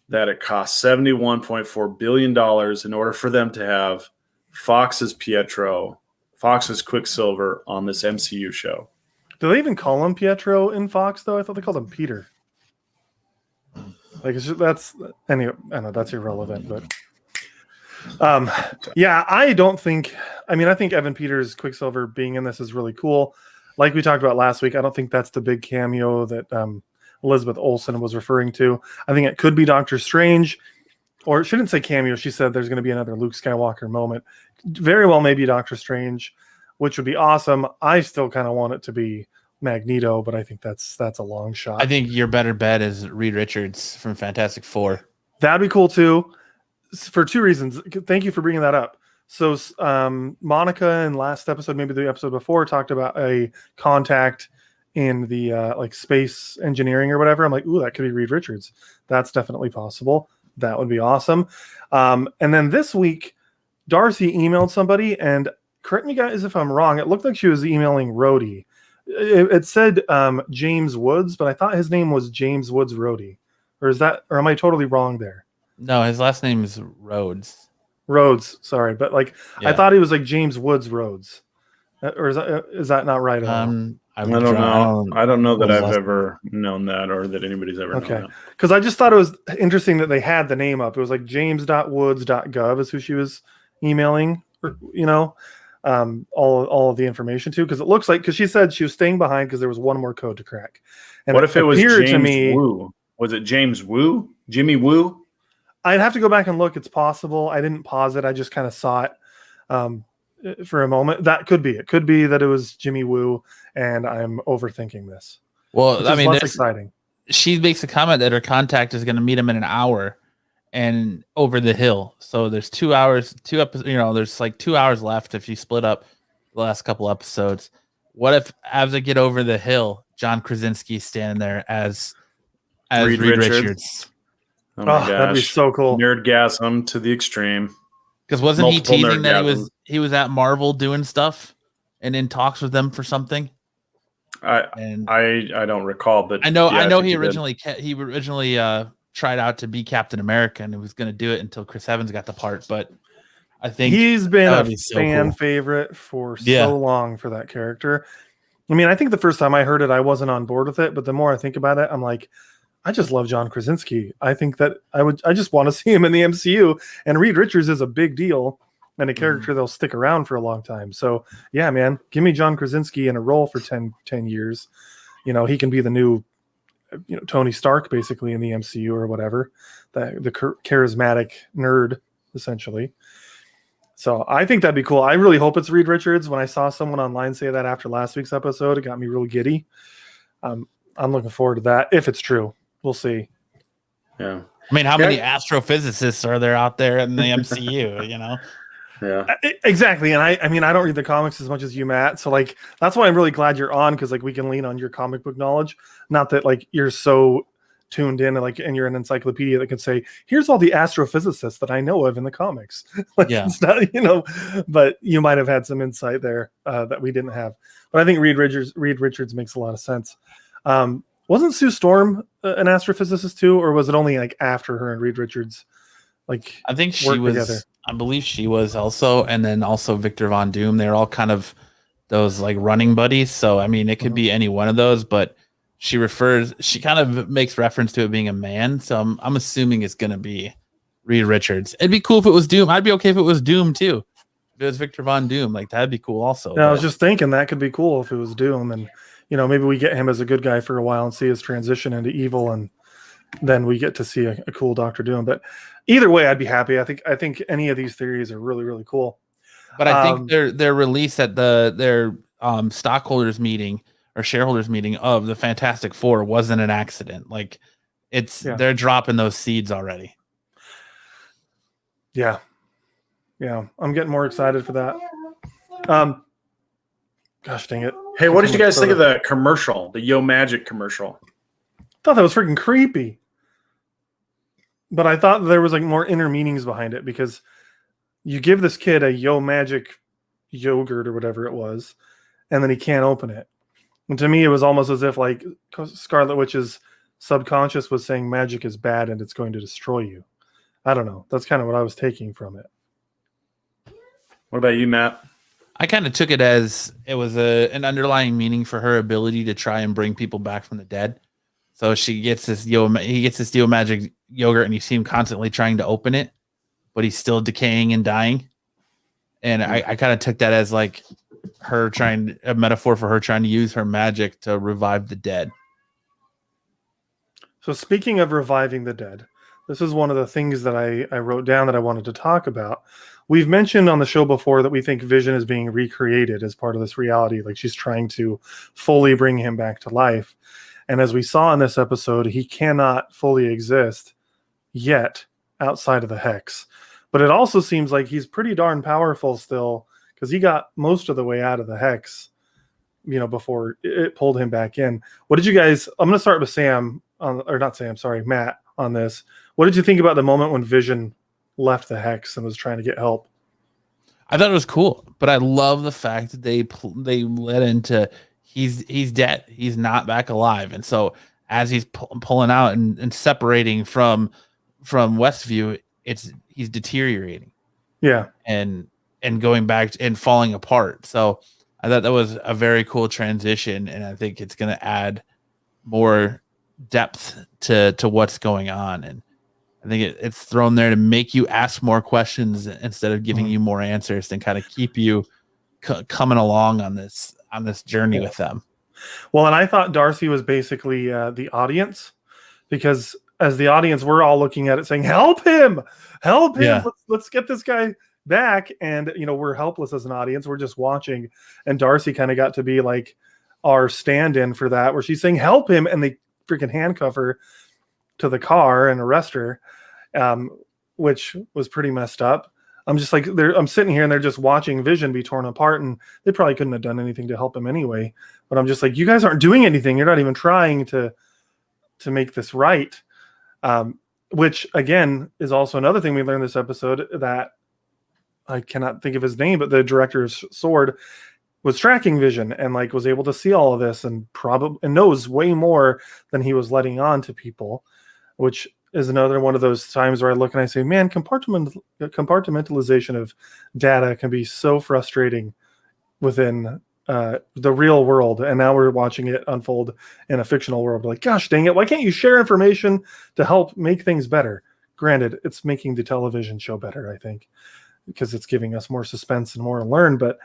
B: that it cost $71.4 billion in order for them to have Fox's Pietro, Fox's Quicksilver on this MCU show.
A: Do they even call him Pietro in Fox, though? I thought they called him Peter. Like, anyway, I know that's irrelevant, but I don't think. I mean, I think Evan Peters' Quicksilver being in this is really cool. Like we talked about last week, I don't think that's the big cameo that Elizabeth Olsen was referring to. I think it could be Doctor Strange, or she didn't say cameo. She said there's going to be another Luke Skywalker moment. Very well, maybe Doctor Strange, which would be awesome. I still kind of want it to be Magneto, but I think that's a long shot.
C: I think your better bet is Reed Richards from Fantastic Four.
A: That'd be cool too, for two reasons. Thank you for bringing that up. So Monica in last episode, maybe the episode before, talked about a contact in the like space engineering or whatever. I'm like, ooh, that could be Reed Richards. That's definitely possible. That would be awesome. And then this week, Darcy emailed somebody, and correct me guys if I'm wrong, it looked like she was emailing Rhodey. It said James Woods, but I thought his name was James Woods Rhodey. Or am I totally wrong there?
C: No, his last name is Rhodes.
A: Rhodes, sorry, but like I thought he was like James Woods Rhodes. Or is that not right at all?
B: I don't know. I don't know that I've ever known that, or that anybody's ever known that.
A: Because I just thought it was interesting that they had the name up. It was like james.woods.gov is who she was emailing, all of the information to. Because it looks like, because she said she was staying behind because there was one more code to crack. And
B: what if it was James Woo? Was it James Woo? Jimmy Woo?
A: I'd have to go back and look. It's possible. I didn't pause it. I just kind of saw it for a moment. That could be. It could be that it was Jimmy Woo, and I'm overthinking this.
C: Well, I mean,
A: less exciting.
C: She makes a comment that her contact is going to meet him in an hour and over the hill. So there's 2 hours, there's like 2 hours left if you split up the last couple episodes. What if as they get over the hill, John Krasinski's standing there as Reed Richards?
B: Oh my gosh,
A: that'd be so cool.
B: Nerdgasm to the extreme.
C: Because wasn't he teasing that he was at Marvel doing stuff and in talks with them for something?
B: I don't recall, but
C: I know he originally tried out to be Captain America and he was going to do it until Chris Evans got the part. But I think
A: he's been a fan favorite for so long for that character. I mean, I think the first time I heard it, I wasn't on board with it, but the more I think about it, I'm like, I just love John Krasinski. I think that I just want to see him in the MCU, and Reed Richards is a big deal and a character that'll stick around for a long time. So yeah, man, give me John Krasinski in a role for 10 years. He can be the new, Tony Stark basically in the MCU or whatever, the charismatic nerd essentially. So I think that'd be cool. I really hope it's Reed Richards. When I saw someone online say that after last week's episode, it got me real giddy. I'm looking forward to that. If it's true, we'll see.
B: Yeah.
C: I mean, how many astrophysicists are there out there in the MCU,
B: Yeah,
A: exactly. And I mean, I don't read the comics as much as you, Matt. So like, that's why I'm really glad you're on. Cause like we can lean on your comic book knowledge. Not that like you're so tuned in and you're an encyclopedia that can say, here's all the astrophysicists that I know of in the comics. It's not, but you might have had some insight there that we didn't have. But I think Reed Richards makes a lot of sense. Wasn't Sue Storm an astrophysicist too, or was it only like after her and Reed Richards? Like,
C: I think she was. Together? I believe she was also, and then also Victor Von Doom. They're all kind of those like running buddies. So I mean, it could be any one of those, but she kind of makes reference to it being a man. So I'm assuming it's gonna be Reed Richards. It'd be cool if it was Doom. I'd be okay if it was Doom too. If it was Victor Von Doom, like that'd be cool also.
A: Yeah, I was just thinking that could be cool if it was Doom, and maybe we get him as a good guy for a while and see his transition into evil, and then we get to see a cool Doctor Doom. But either way, I'd be happy. I think any of these theories are really, really cool.
C: But I think their release at their stockholders meeting or shareholders meeting of the Fantastic Four wasn't an accident. Like they're dropping those seeds already.
A: Yeah. I'm getting more excited for that. Gosh dang it.
B: Hey, what did you guys think of the commercial, the Yo Magic commercial?
A: I thought that was freaking creepy. But I thought there was like more inner meanings behind it, because you give this kid a Yo Magic yogurt or whatever it was, and then he can't open it. And to me, it was almost as if like Scarlet Witch's subconscious was saying magic is bad and it's going to destroy you. I don't know. That's kind of what I was taking from it.
B: What about you, Matt?
C: I kind of took it as it was an underlying meaning for her ability to try and bring people back from the dead. So he gets this Yo Magic yogurt, and you see him constantly trying to open it, but he's still decaying and dying. And I kind of took that as like a metaphor for her trying to use her magic to revive the dead.
A: So speaking of reviving the dead, this is one of the things that I wrote down that I wanted to talk about. We've mentioned on the show before that we think Vision is being recreated as part of this reality. Like she's trying to fully bring him back to life. And as we saw in this episode, he cannot fully exist yet outside of the hex. But it also seems like he's pretty darn powerful still because he got most of the way out of the hex, before it pulled him back in. What did you guys, I'm going to start with Matt on this. What did you think about the moment when Vision left the hex and was trying to get help?
C: I thought it was cool, but I love the fact that they led into he's dead. He's not back alive. And so as he's pulling out and separating from Westview, he's deteriorating.
A: Yeah.
C: And going back and falling apart. So I thought that was a very cool transition, and I think it's going to add more depth to what's going on. And I think it's thrown there to make you ask more questions instead of giving you more answers, and kind of keep you coming along on this journey with them.
A: Well, and I thought Darcy was basically the audience, because as the audience, we're all looking at it saying, help him. Yeah. Let's get this guy back. And, we're helpless as an audience. We're just watching. And Darcy kind of got to be like our stand-in for that, where she's saying, help him. And they freaking handcuff her to the car and arrest her, which was pretty messed up. I'm just like, I'm sitting here and they're just watching Vision be torn apart, and they probably couldn't have done anything to help him anyway. But I'm just like, you guys aren't doing anything. You're not even trying to make this right. Which again is also another thing we learned this episode, that I cannot think of his name, but the director's sword was tracking Vision and was able to see all of this and knows way more than he was letting on to people, which is another one of those times where I look and I say, man, compartmentalization of data can be so frustrating within the real world. And now we're watching it unfold in a fictional world. Like, gosh dang it, why can't you share information to help make things better? Granted, it's making the television show better, I think, because it's giving us more suspense and more to learn. But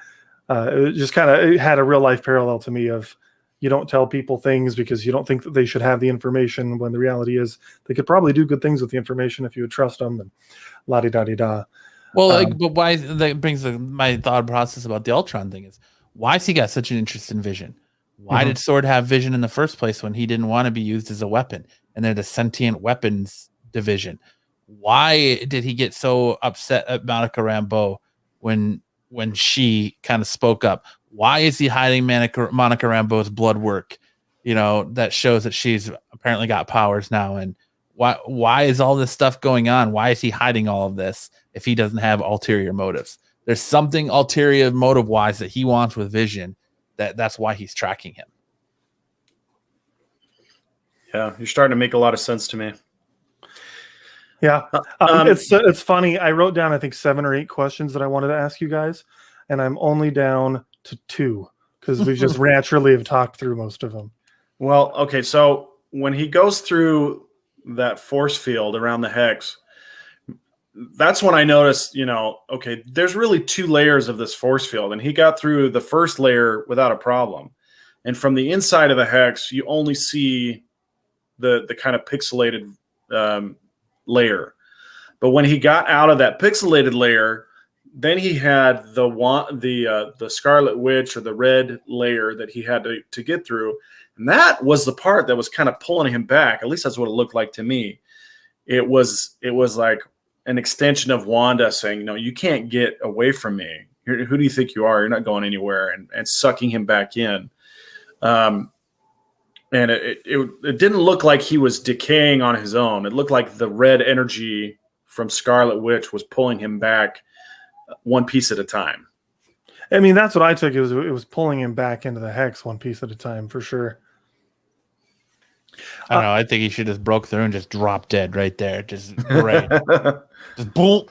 A: it just it had a real life parallel to me of, you don't tell people things because you don't think that they should have the information, when the reality is they could probably do good things with the information if you would trust them, and la-di-da-di-da.
C: Well, but why that brings my thought process about the Ultron thing is, why has he got such an interest in Vision? Why did Sword have Vision in the first place when he didn't want to be used as a weapon? And they're the sentient weapons division. Why did he get so upset at Monica Rambeau when she kind of spoke up? Why is he hiding Monica Rambeau's blood work? That shows that she's apparently got powers now. And why is all this stuff going on? Why is he hiding all of this if he doesn't have ulterior motives? There's something ulterior motive wise that he wants with Vision. That's why he's tracking him.
B: Yeah, you're starting to make a lot of sense to me.
A: Yeah, it's funny. I wrote down, I think, 7 or 8 questions that I wanted to ask you guys, and I'm only down to 2 because we've just naturally have talked through most of them.
B: Well, okay, so when he goes through that force field around the hex, that's when I noticed, okay, there's really 2 layers of this force field, and he got through the first layer without a problem. And from the inside of the hex, you only see the kind of pixelated layer. But when he got out of that pixelated layer, then he had the Scarlet Witch, or the red layer that he had to get through. And that was the part that was kind of pulling him back. At least that's what it looked like to me. It was like an extension of Wanda saying, no, you can't get away from me. Who do you think you are? You're not going anywhere, and sucking him back in. And it didn't look like he was decaying on his own. It looked like the red energy from Scarlet Witch was pulling him back one piece at a time.
A: I mean, that's what I took. It was pulling him back into the hex one piece at a time, for sure.
C: I don't know. I think he should just broke through and just dropped dead right there. Just right. Just boom.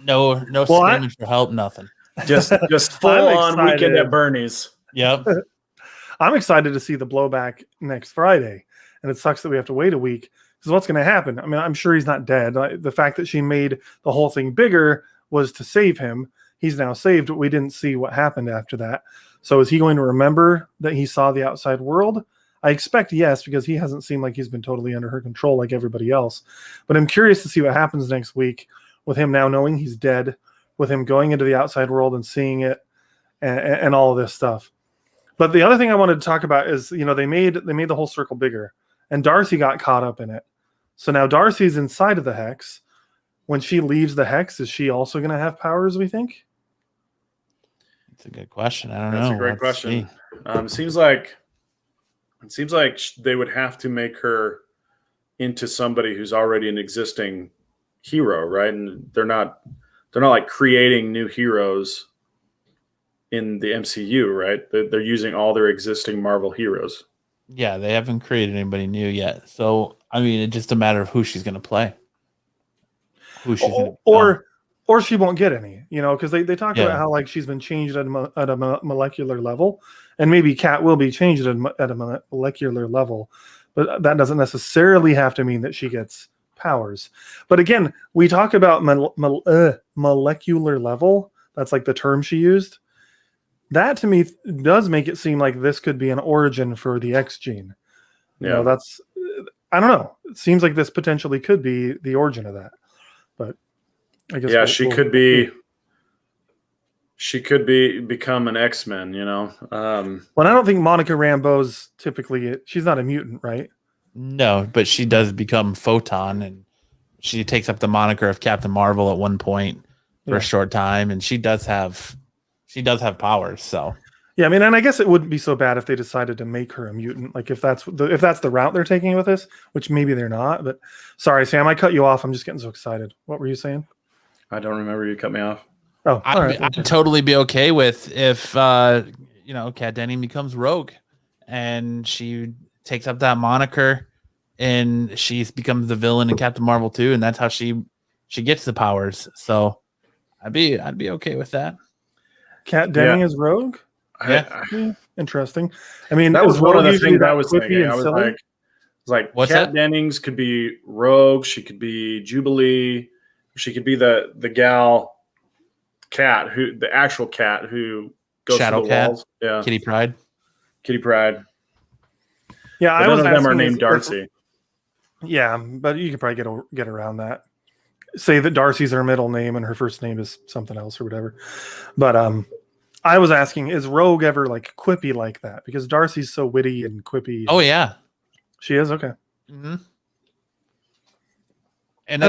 C: No screaming for help, nothing.
B: Just full on Weekend at Bernie's.
C: Yep.
A: I'm excited to see the blowback next Friday, and it sucks that we have to wait a week, because what's going to happen? I mean, I'm sure he's not dead. The fact that she made the whole thing bigger was to save him. He's now saved, but we didn't see what happened after that. So is he going to remember that he saw the outside world? I expect yes, because he hasn't seemed like he's been totally under her control like everybody else. But I'm curious to see what happens next week with him now knowing he's dead, with him going into the outside world and seeing it, and all of this stuff. But the other thing I wanted to talk about is, they made the whole circle bigger, and Darcy got caught up in it. So now Darcy's inside of the hex. When she leaves the hex, is she also going to have powers, we think?
C: That's a good question. I don't know.
B: That's a great question. It seems like they would have to make her into somebody who's already an existing hero, right? And they're not like creating new heroes in the MCU, right? They're using all their existing Marvel heroes.
C: Yeah, they haven't created anybody new yet. So, I mean, it's just a matter of who she's going to play.
A: Or she won't get any, because they talk about how like she's been changed at a molecular level, and maybe Kat will be changed at a molecular level, but that doesn't necessarily have to mean that she gets powers. But again, we talk about molecular level. That's like the term she used. That to me does make it seem like this could be an origin for the X gene. That's, I don't know. It seems like this potentially could be the origin of that. But I guess
B: she could become an X-Men, Well,
A: I don't think Monica Rambeau's typically, she's not a mutant, right?
C: No, but she does become Photon, and she takes up the moniker of Captain Marvel at one point for a short time, and she does have powers. So
A: yeah, I mean, and I guess it wouldn't be so bad if they decided to make her a mutant, like if that's the route they're taking with this, which maybe they're not. But sorry, Sam, I cut you off. I'm just getting so excited. What were you saying?
B: I don't remember. You cut me off.
A: Oh,
C: I'd totally be okay with if Kat Dennings becomes Rogue, and she takes up that moniker, and she becomes the villain in Captain Marvel 2, and that's how she gets the powers. So I'd be okay with that.
A: Kat Dennings is Rogue. Interesting. I mean,
B: that was one of the things I was thinking. I
A: was
B: like,
C: what's
B: Kat
C: that?
B: Dennings could be Rogue. She could be Jubilee. She could be the gal Cat, who the actual Cat who goes
C: Shadow
B: to the
C: Cat.
B: walls. Yeah,
C: Kitty Pryde.
A: Yeah,
B: but none of them are named Darcy.
A: Yeah, but you could probably get around that. Say that Darcy's her middle name and her first name is something else or whatever. But I was asking, is Rogue ever like quippy like that? Because Darcy's so witty and quippy.
C: Oh yeah,
A: she is. Okay.
C: Mm-hmm. And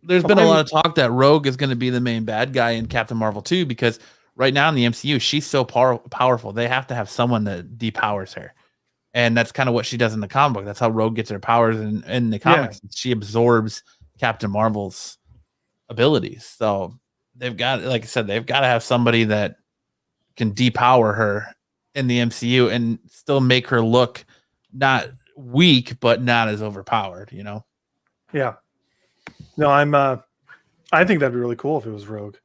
C: there's been a lot of talk that Rogue is going to be the main bad guy in Captain Marvel 2, because right now in the MCU, she's so powerful. They have to have someone that depowers her. And that's kind of what she does in the comic book. That's how Rogue gets her powers in the comics. Yeah. She absorbs Captain Marvel's abilities. So they've got, like I said, they've got to have somebody that can depower her in the MCU and still make her look not weak, but not as overpowered,
A: Yeah. No, I think that'd be really cool if it was Rogue.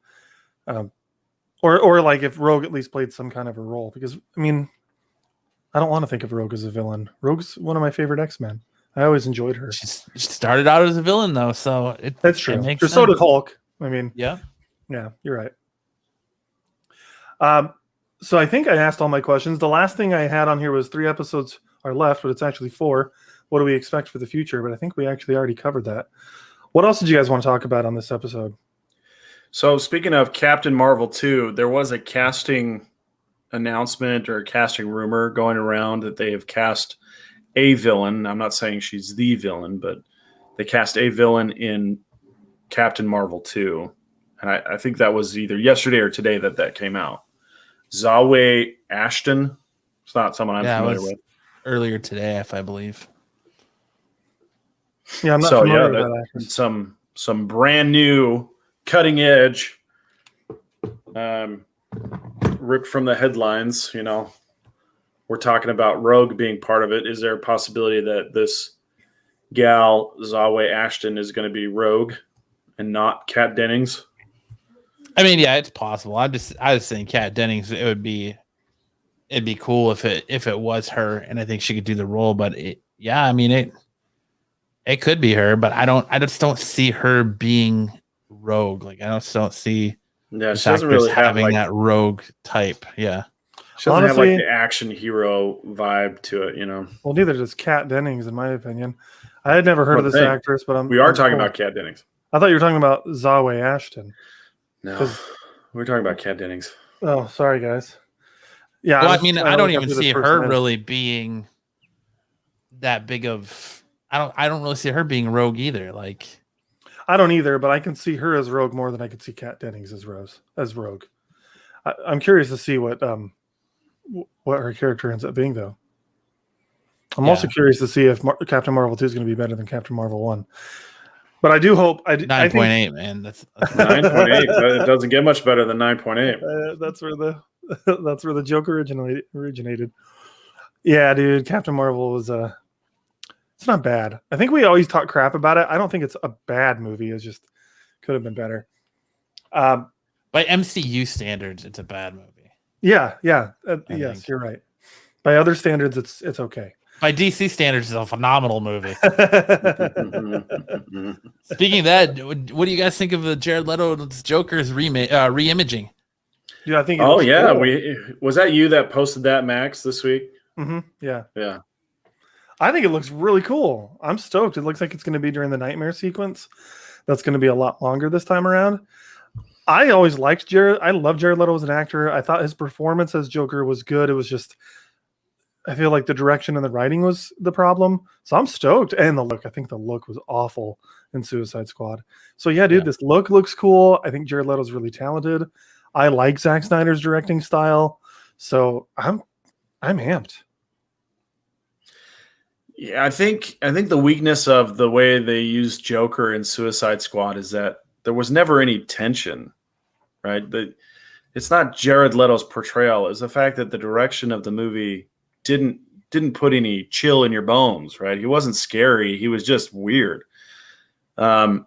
A: Or like if Rogue at least played some kind of a role, because I mean, I don't want to think of Rogue as a villain. Rogue's one of my favorite X-Men. I always enjoyed her.
C: She started out as a villain though, so
A: that's true. So did Hulk. I mean,
C: yeah,
A: you're right. So I think I asked all my questions. The last thing I had on here was 3 episodes are left, but it's actually 4. What do we expect for the future? But I think we actually already covered that. What else did you guys want to talk about on this episode?
B: So speaking of Captain Marvel 2, there was a casting announcement or a casting rumor going around that they have cast a villain. I'm not saying she's the villain, but they cast a villain in Captain Marvel 2. And I think that was either yesterday or today that came out. Zawe Ashton. It's not someone I'm familiar with.
C: Earlier today, if I believe.
A: Yeah, I'm not familiar with that actress.
B: Some brand new, cutting edge, ripped from the headlines. We're talking about Rogue being part of it. Is there a possibility that this gal Zawe Ashton is going to be Rogue and not Kat Dennings?
C: I mean, yeah, it's possible. I was saying Kat Dennings. It'd be cool if it was her, and I think she could do the role. But it could be her, but I just don't see her being Rogue. Like I just don't see
B: she doesn't really
C: having that Rogue type. Yeah.
B: She doesn't
A: Honestly,
B: have like the action hero vibe to it, you know.
A: well, neither does Kat Dennings, in my opinion. I had never heard of this actress, but
B: we are
A: I'm
B: talking
A: told.
B: about Kat Dennings.
A: I thought you were talking about Zawe Ashton.
B: No, we're talking about Kat Dennings.
A: Oh, sorry, guys. Yeah,
C: well, I mean, I don't even see her really being that big of. I don't really see her being Rogue either. Like,
A: I don't either, but I can see her as Rogue more than I can see Kat Dennings as Rogue. I'm curious to see what her character ends up being, though. I'm also curious to see if Captain Marvel 2 is going to be better than Captain Marvel 1. But I do hope
C: 9.8, man. That's
B: 9.8. It doesn't get much better than 9.8.
A: That's where the joke originated. Yeah, dude, Captain Marvel was it's not bad. I think we always talk crap about it. I don't think it's a bad movie. It's just could have been better.
C: By MCU standards, it's a bad movie.
A: Yeah. Yes, you're right. By other standards, it's okay.
C: By DC standards, it's a phenomenal movie. Speaking of that, what do you guys think of the Jared Leto's Joker's reimaging?
A: Yeah, I think.
B: Oh yeah, cool. Was that you that posted that, Max, this week?
A: Mm-hmm. Yeah.
B: I
A: think it looks really cool. I'm stoked. It looks like it's going to be during the nightmare sequence. That's going to be a lot longer this time around. I always liked Jared. I love Jared Leto as an actor. I thought his performance as Joker was good. It was just, I feel like the direction and the writing was the problem. So I'm stoked. And the look, I think the look was awful in Suicide Squad. So yeah, dude, this look looks cool. I think Jared Leto's really talented. I like Zack Snyder's directing style. So I'm amped.
B: Yeah, I think the weakness of the way they used Joker in Suicide Squad is that there was never any tension, right? It's not Jared Leto's portrayal. It's the fact that the direction of the movie didn't put any chill in your bones, right? He wasn't scary. He was just weird. And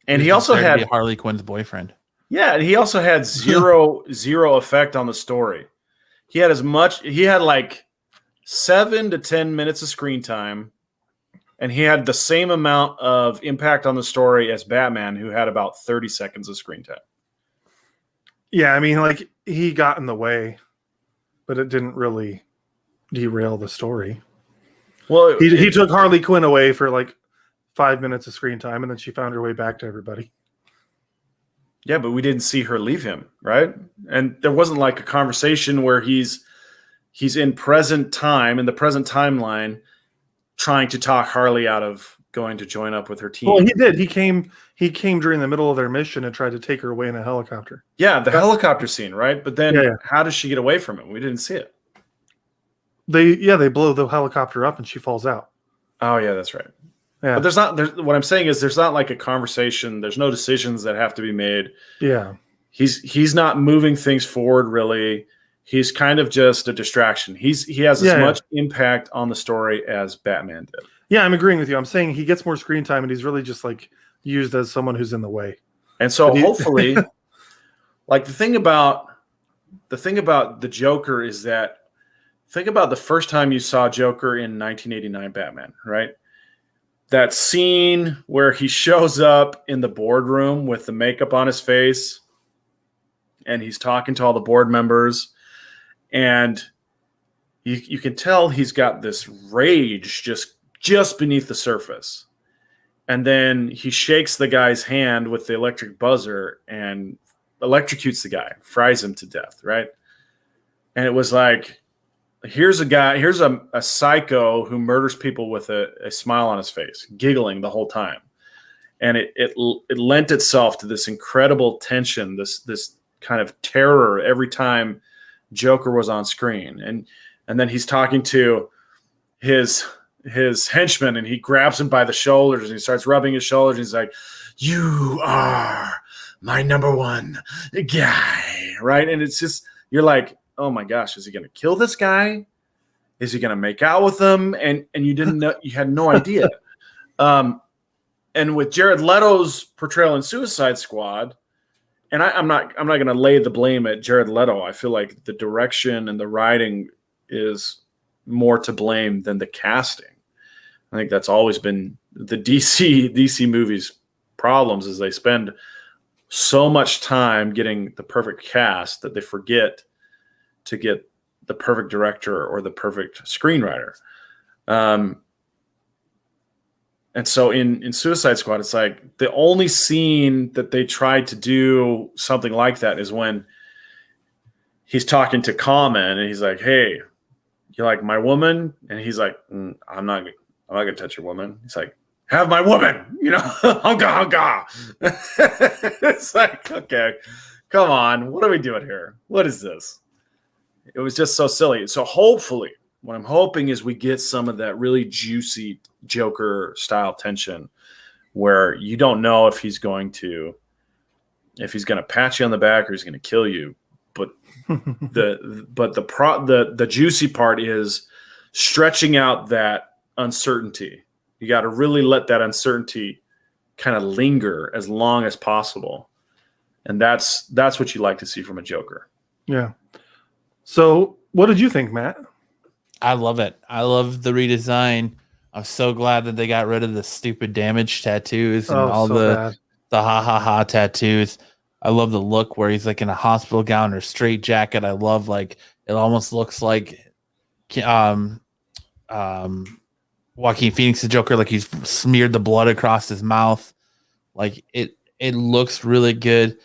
B: he also had
C: Harley Quinn's boyfriend.
B: Yeah, and he also had zero effect on the story. He had like 7 to 10 minutes of screen time, and he had the same amount of impact on the story as Batman, who had about 30 seconds of screen time.
A: Yeah, I mean, like, he got in the way, but it didn't really derail the story.
B: Well,
A: he took Harley Quinn away for like 5 minutes of screen time, and then she found her way back to everybody.
B: Yeah, but we didn't see her leave him, right? And there wasn't like a conversation where he's in the present timeline, trying to talk Harley out of going to join up with her team.
A: Well, he did. He came during the middle of their mission and tried to take her away in a helicopter.
B: Yeah, the helicopter scene, right? But then how does she get away from him? We didn't see it.
A: They blow the helicopter up and she falls out.
B: Oh yeah, that's right.
A: Yeah.
B: But what I'm saying is there's not like a conversation. There's no decisions that have to be made.
A: Yeah.
B: He's not moving things forward really. He's kind of just a distraction. He has as much impact on the story as Batman did. Yeah,
A: I'm agreeing with you. I'm saying he gets more screen time and he's really just like used as someone who's in the way.
B: And so hopefully like the thing about the Joker is that think about the first time you saw Joker in 1989 Batman, right? That scene where he shows up in the boardroom with the makeup on his face and he's talking to all the board members, and you can tell he's got this rage just beneath the surface. And then he shakes the guy's hand with the electric buzzer and electrocutes the guy, fries him to death, right? And it was like, here's a psycho who murders people with a smile on his face, giggling the whole time. And it lent itself to this incredible tension, this kind of terror every time Joker was on screen. And then he's talking to his henchman and he grabs him by the shoulders and he starts rubbing his shoulders. And he's like, "You are my number one guy." Right. And it's just, you're like, oh my gosh, is he going to kill this guy? Is he going to make out with him? And you didn't know, you had no idea. And with Jared Leto's portrayal in Suicide Squad, and I'm not going to lay the blame at Jared Leto. I feel like the direction and the writing is more to blame than the casting. I think that's always been the DC movies' problems, is they spend so much time getting the perfect cast that they forget to get the perfect director or the perfect screenwriter. And so in Suicide Squad, it's like the only scene that they tried to do something like that is when he's talking to Common and he's like, "Hey, you like my woman?" And he's like, I'm not gonna touch your woman." He's like, "Have my woman," hunga. It's like, okay, come on, what are we doing here? What is this? It was just so silly. So hopefully, what I'm hoping is we get some of that really juicy Joker style tension where you don't know if he's going to pat you on the back or he's going to kill you. But the juicy part is stretching out that uncertainty. You got to really let that uncertainty kind of linger as long as possible. And that's what you like to see from a Joker.
A: Yeah. So what did you think, Matt?
C: I love it. I love the redesign. I'm so glad that they got rid of the stupid damage tattoos and all the ha tattoos. I love the look where he's like in a hospital gown or straight jacket. I love it almost looks like Joaquin Phoenix's Joker, like he's smeared the blood across his mouth. Like it looks really good.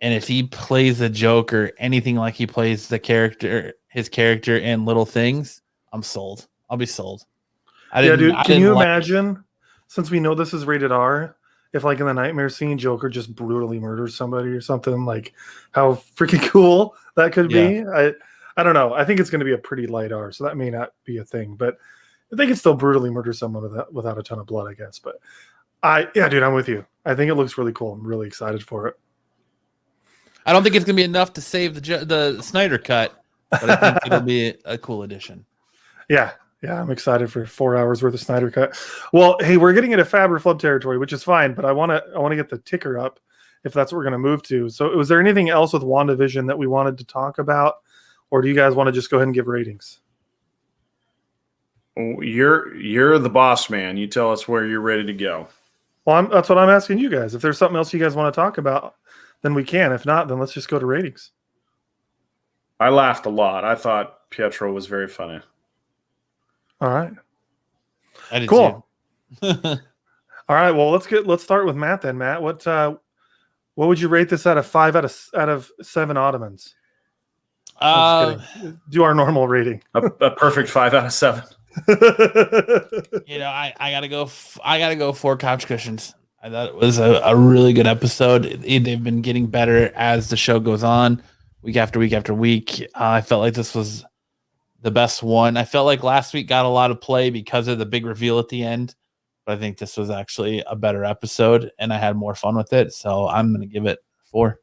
C: And if he plays the Joker anything like he plays his character in Little Things, I'm sold. I'll be sold.
A: Can you imagine, since we know this is rated R, if like in the nightmare scene, Joker just brutally murders somebody or something, like how freaking cool that could be. I don't know. I think it's going to be a pretty light R, so that may not be a thing, but they can still brutally murder someone without a ton of blood, I guess. But dude, I'm with you. I think it looks really cool. I'm really excited for it.
C: I don't think it's going to be enough to save the Snyder cut, but I think it'll be a cool addition.
A: Yeah, I'm excited for 4 hours worth of Snyder cut. Well, hey, we're getting into Fab or Flub territory, which is fine, but I want to get the ticker up if that's what we're going to move to. So, was there anything else with WandaVision that we wanted to talk about, or do you guys want to just go ahead and give ratings?
B: You're the boss man. You tell us where you're ready to go.
A: Well, that's what I'm asking you guys. If there's something else you guys want to talk about, then we can. If not, then let's just go to ratings.
B: I laughed a lot. I thought Pietro was very funny.
A: All right.
C: I did
A: cool. All right. Well, let's start with Matt then. Matt, what would you rate this out of 5 out of 7 Ottomans? Do our normal rating.
B: A perfect 5 out of 7.
C: I gotta go 4 couch cushions. I thought it was a really good episode. They've been getting better as the show goes on, week after week after week. I felt like this was the best one. I felt like last week got a lot of play because of the big reveal at the end, but I think this was actually a better episode and I had more fun with it. So I'm going to give it 4.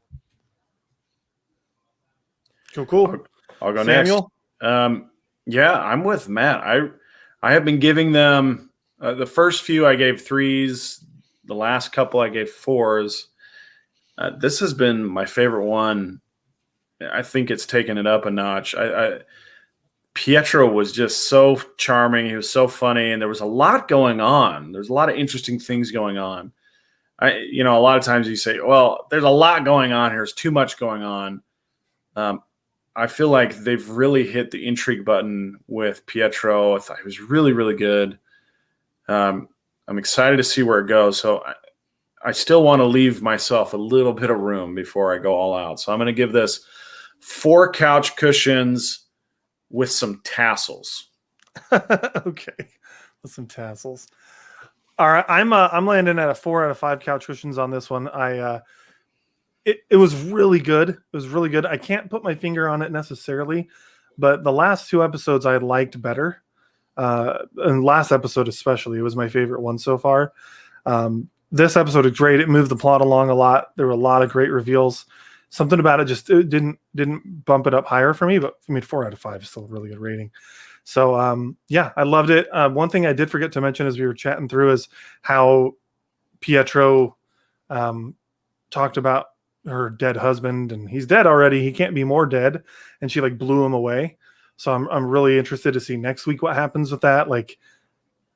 A: Cool.
B: I'll go
A: Samuel?
B: next. Yeah, I'm with Matt. I have been giving them the first few I gave 3s. The last couple I gave 4s. This has been my favorite one. I think it's taken it up a notch. Pietro was just so charming. He was so funny, and there was a lot going on. There's a lot of interesting things going on. A lot of times you say, well, there's a lot going on here. There's too much going on. I feel like they've really hit the intrigue button with Pietro. I thought he was really, really good. I'm excited to see where it goes. So I still want to leave myself a little bit of room before I go all out. So I'm going to give this 4 couch cushions with some tassels.
A: Okay, with some tassels. All right, I'm landing at a 4 out of 5 couch cushions on this one. It was really good. It was really good. I can't put my finger on it necessarily, but the last 2 episodes I liked better. And last episode especially, it was my favorite one so far. This episode is great. It moved the plot along a lot. There were a lot of great reveals. Something about it just didn't bump it up higher for me, but 4 out of 5 is still a really good rating. So I loved it. One thing I did forget to mention as we were chatting through is how Pietro talked about her dead husband, and he's dead already. He can't be more dead, and she blew him away. So I'm really interested to see next week what happens with that.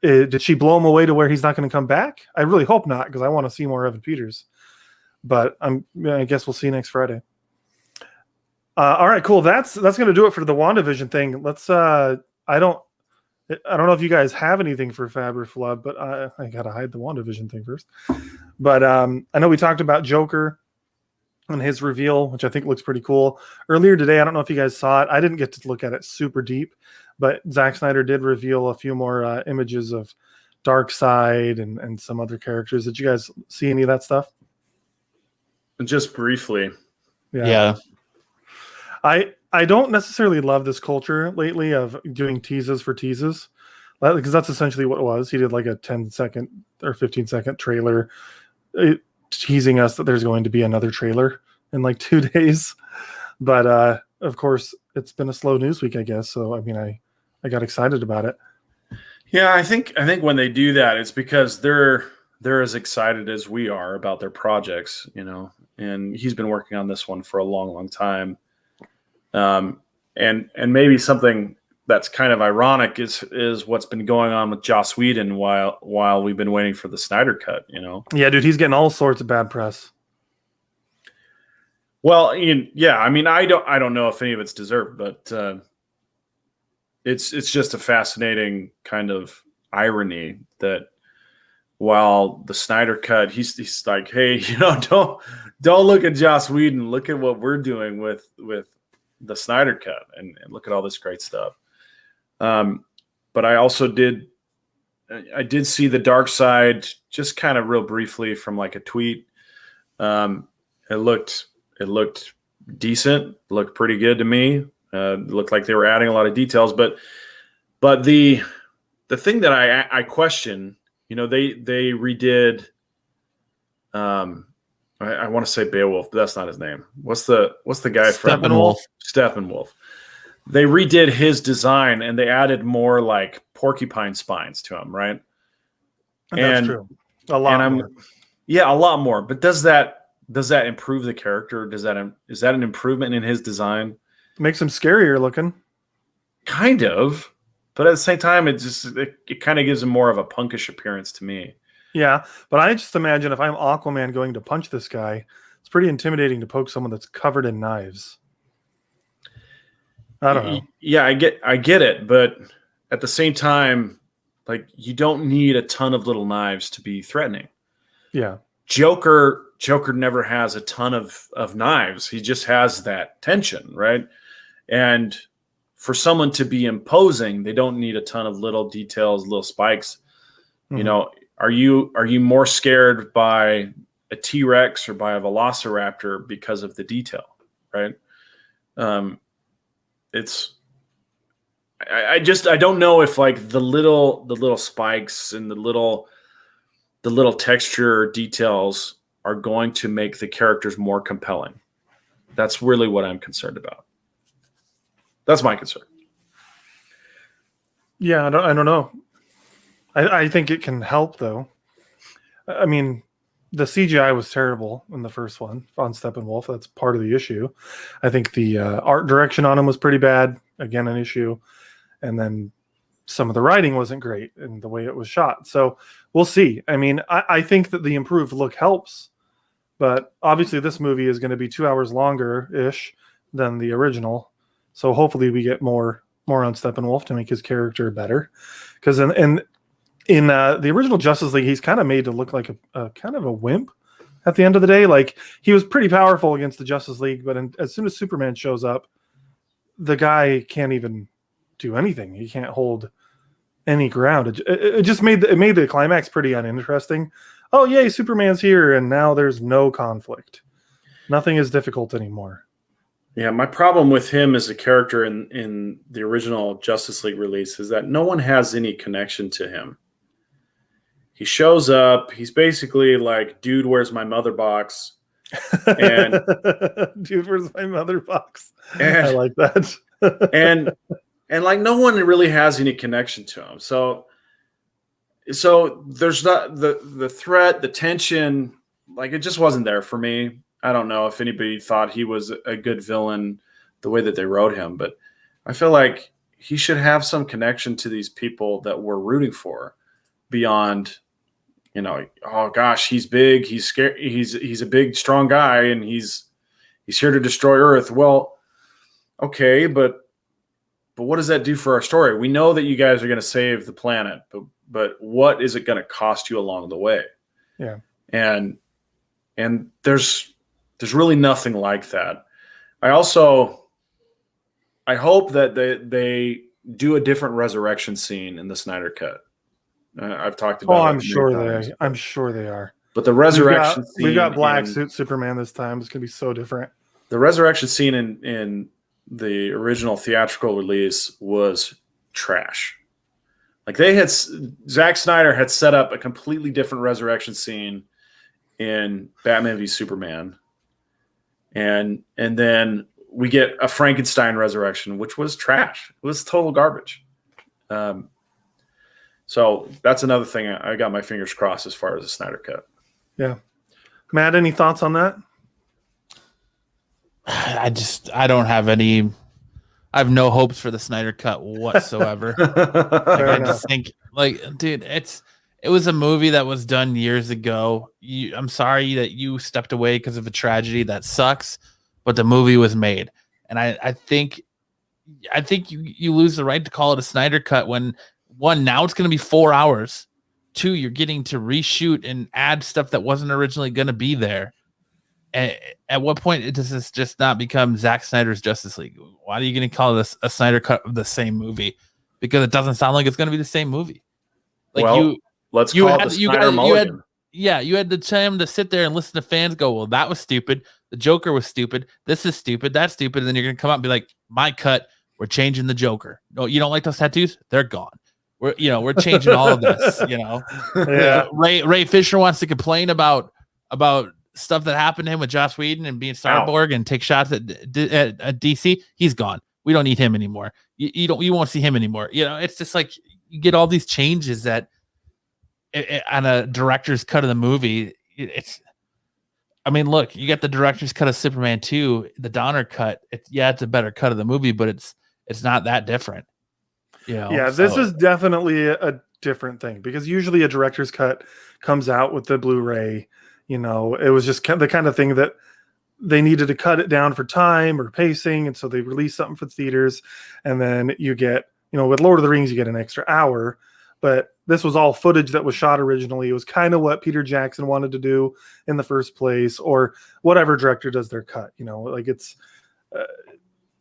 A: Did she blow him away to where he's not going to come back? I really hope not, because I want to see more Evan Peters. But I guess we'll see next Friday. All right, cool. That's going to do it for the WandaVision thing. Let's. I don't know if you guys have anything for Fab or Flub, but I gotta hide the WandaVision thing first. But I know we talked about Joker and his reveal, which I think looks pretty cool. Earlier today, I don't know if you guys saw it. I didn't get to look at it super deep, but Zack Snyder did reveal a few more images of Darkseid and some other characters. Did you guys see any of that stuff?
B: Just briefly.
C: Yeah.
A: I don't necessarily love this culture lately of doing teases for teases, because that's essentially what it was. He did like a 10-second or 15-second trailer teasing us that there's going to be another trailer in like 2 days. But of course, it's been a slow news week, I guess. So I mean, I got excited about it.
B: Yeah, I think when they do that, it's because they're as excited as we are about their projects, you know. And he's been working on this one for a long, long time. And maybe something that's kind of ironic is what's been going on with Joss Whedon while we've been waiting for the Snyder Cut, you know?
A: Yeah, dude, he's getting all sorts of bad press.
B: Well, yeah, I mean, I don't know if any of it's deserved, but it's just a fascinating kind of irony that while the Snyder Cut, he's like, hey, you know, don't look at Joss Whedon, look at what we're doing with the Snyder Cut and look at all this great stuff. But I also did see the Darkseid just kind of real briefly from like a tweet. It looked decent, looked pretty good to me. It looked like they were adding a lot of details, but the thing that I question, you know, they redid, I want to say Beowulf, but that's not his name. What's the guy from
C: Steppenwolf?
B: Steppenwolf. They redid his design and they added more like porcupine spines to him, right?
A: That's true. A lot more.
B: Yeah, a lot more. But does that improve the character? Is that an improvement in his design?
A: Makes him scarier looking.
B: Kind of. But at the same time, it kind of gives him more of a punkish appearance to me.
A: Yeah, but I just imagine if I'm Aquaman going to punch this guy, it's pretty intimidating to poke someone that's covered in knives. I don't know.
B: Yeah, I get it, but at the same time, like, you don't need a ton of little knives to be threatening.
A: Yeah.
B: Joker never has a ton of knives. He just has that tension, right? And for someone to be imposing, they don't need a ton of little details, little spikes. Mm-hmm. You know, are you more scared by a T-Rex or by a Velociraptor because of the detail, right? I don't know if like the little spikes and the little texture details are going to make the characters more compelling. That's really what I'm concerned about. That's my concern.
A: Yeah, I don't know. I think it can help though. I mean, the CGI was terrible in the first one on Steppenwolf. That's part of the issue. I think the art direction on him was pretty bad. Again, an issue. And then some of the writing wasn't great in the way it was shot. So we'll see. I mean, I think that the improved look helps, but obviously this movie is going to be 2 hours longer-ish than the original. So hopefully we get more on Steppenwolf to make his character better. Because in the original Justice League, he's kind of made to look like a kind of a wimp at the end of the day. Like, he was pretty powerful against the Justice League, but as soon as Superman shows up, the guy can't even do anything. He can't hold any ground. It just made the climax pretty uninteresting. Oh, yay, Superman's here, and now there's no conflict. Nothing is difficult anymore.
B: Yeah, my problem with him as a character in the original Justice League release is that no one has any connection to him. He shows up. He's basically like, dude, where's my mother box? And
A: dude, where's my mother box? I like that.
B: and like, no one really has any connection to him. So there's not the threat, the tension, like, it just wasn't there for me. I don't know if anybody thought he was a good villain the way that they wrote him, but I feel like he should have some connection to these people that we're rooting for beyond, you know, oh gosh, he's big, he's scary, he's a big, strong guy, and he's here to destroy Earth. Well, Okay, but what does that do for our story? We know that you guys are going to save the planet, but what is it going to cost you along the way?
A: Yeah.
B: And there's really nothing like that. I hope that they do a different resurrection scene in the Snyder cut. I've talked about.
A: I'm sure they are.
B: But the resurrection
A: we've got black suit Superman this time. It's gonna be so different.
B: The resurrection scene in the original theatrical release was trash. Like Zack Snyder had set up a completely different resurrection scene in Batman v Superman, and then we get a Frankenstein resurrection, which was trash. It was total garbage. So that's another thing I got my fingers crossed as far as the Snyder cut.
A: Yeah. Matt, any thoughts on that?
C: I don't have any. I have no hopes for the Snyder cut whatsoever. I just think, dude, it was a movie that was done years ago. I'm sorry that you stepped away because of a tragedy. That sucks, but the movie was made, and I think you lose the right to call it a Snyder cut when, one, now it's going to be 4 hours. 2, you're getting to reshoot and add stuff that wasn't originally going to be there. At what point does this just not become Zack Snyder's Justice League? Why are you going to call this a Snyder cut of the same movie? Because it doesn't sound like it's going to be the same movie.
B: Let's call it the Snyder Mulligan.
C: You had the time to sit there and listen to fans go, well, that was stupid. The Joker was stupid. This is stupid. That's stupid. And then you're going to come out and be like, my cut, we're changing the Joker. No, you don't like those tattoos? They're gone. We're changing all of this.
A: Yeah.
C: Ray Fisher wants to complain about stuff that happened to him with Joss Whedon and being Cyborg and take shots at DC. He's gone. We don't need him anymore. You won't see him anymore. It's just like you get all these changes that on a director's cut of the movie. Look, you got the director's cut of Superman 2, the Donner cut. It's a better cut of the movie, but it's not that different.
A: This is definitely a different thing because usually a director's cut comes out with the Blu-ray. It was just the kind of thing that they needed to cut it down for time or pacing, and so they released something for theaters. And then you get, with Lord of the Rings, you get an extra hour. But this was all footage that was shot originally. It was kind of what Peter Jackson wanted to do in the first place, or whatever director does their cut.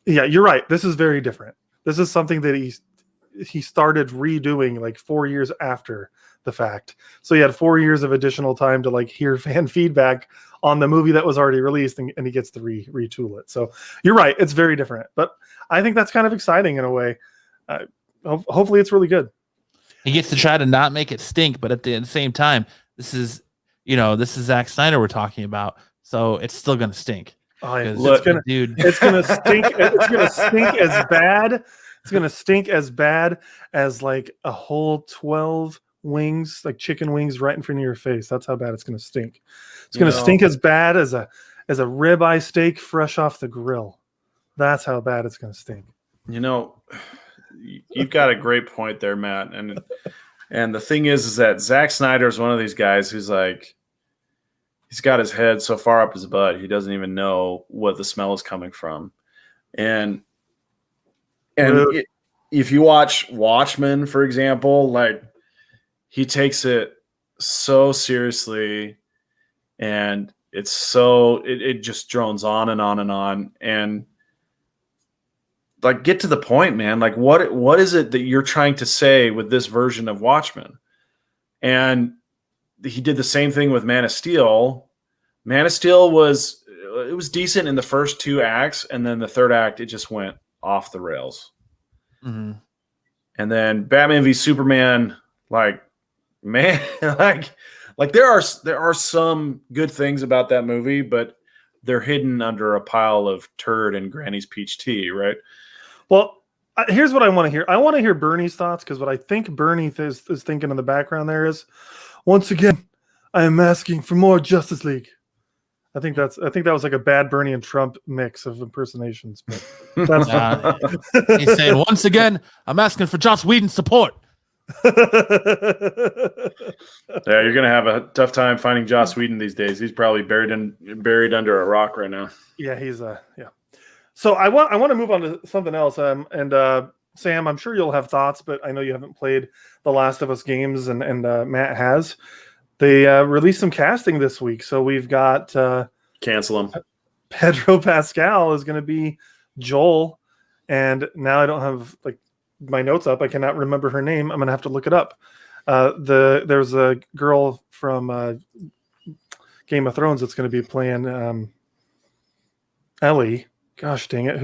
A: You're right. This is very different. This is something that he started redoing like 4 years after the fact. So he had 4 years of additional time to hear fan feedback on the movie that was already released, and he gets to retool it. So you're right. It's very different, but I think that's kind of exciting in a way. Hopefully it's really good.
C: He gets to try to not make it stink, but at the same time, this is Zack Snyder we're talking about. So it's still going to stink.
A: It's going to stink. It's going to stink as bad. It's going to stink as bad as a whole 12 wings, like chicken wings right in front of your face. That's how bad it's going to stink. It's going to stink as bad as a ribeye steak fresh off the grill. That's how bad it's going to stink.
B: You've got a great point there, Matt. And the thing is that Zack Snyder is one of these guys who's he's got his head so far up his butt, he doesn't even know what the smell is coming from. And if you watch Watchmen, for example, he takes it so seriously, and it just drones on and on and on. And get to the point, man. What is it that you're trying to say with this version of Watchmen? And he did the same thing with Man of Steel. Man of Steel was decent in the first 2 acts, and then the third act it just went off the rails.
C: Mm-hmm.
B: And then Batman v Superman, there are some good things about that movie, but they're hidden under a pile of turd and Granny's peach tea, right?
A: Well, here's what I want to hear. I want to hear Bernie's thoughts, because what I think Bernie is thinking in the background there is, once again, I am asking for more Justice League. I think that was like a bad Bernie and Trump mix of impersonations. But that's
C: he's saying, once again, I'm asking for Joss Whedon support.
B: Yeah, you're gonna have a tough time finding Joss Whedon these days. He's probably buried under a rock right now.
A: Yeah, he's So I want to move on to something else. And Sam, I'm sure you'll have thoughts, but I know you haven't played the Last of Us games, and Matt has. They released some casting this week, so we've got
B: Cancel them.
A: Pedro Pascal is going to be Joel, and now I don't have like my notes up. I cannot remember her name. I'm going to have to look it up. There's a girl from Game of Thrones that's going to be playing Ellie. Gosh dang it!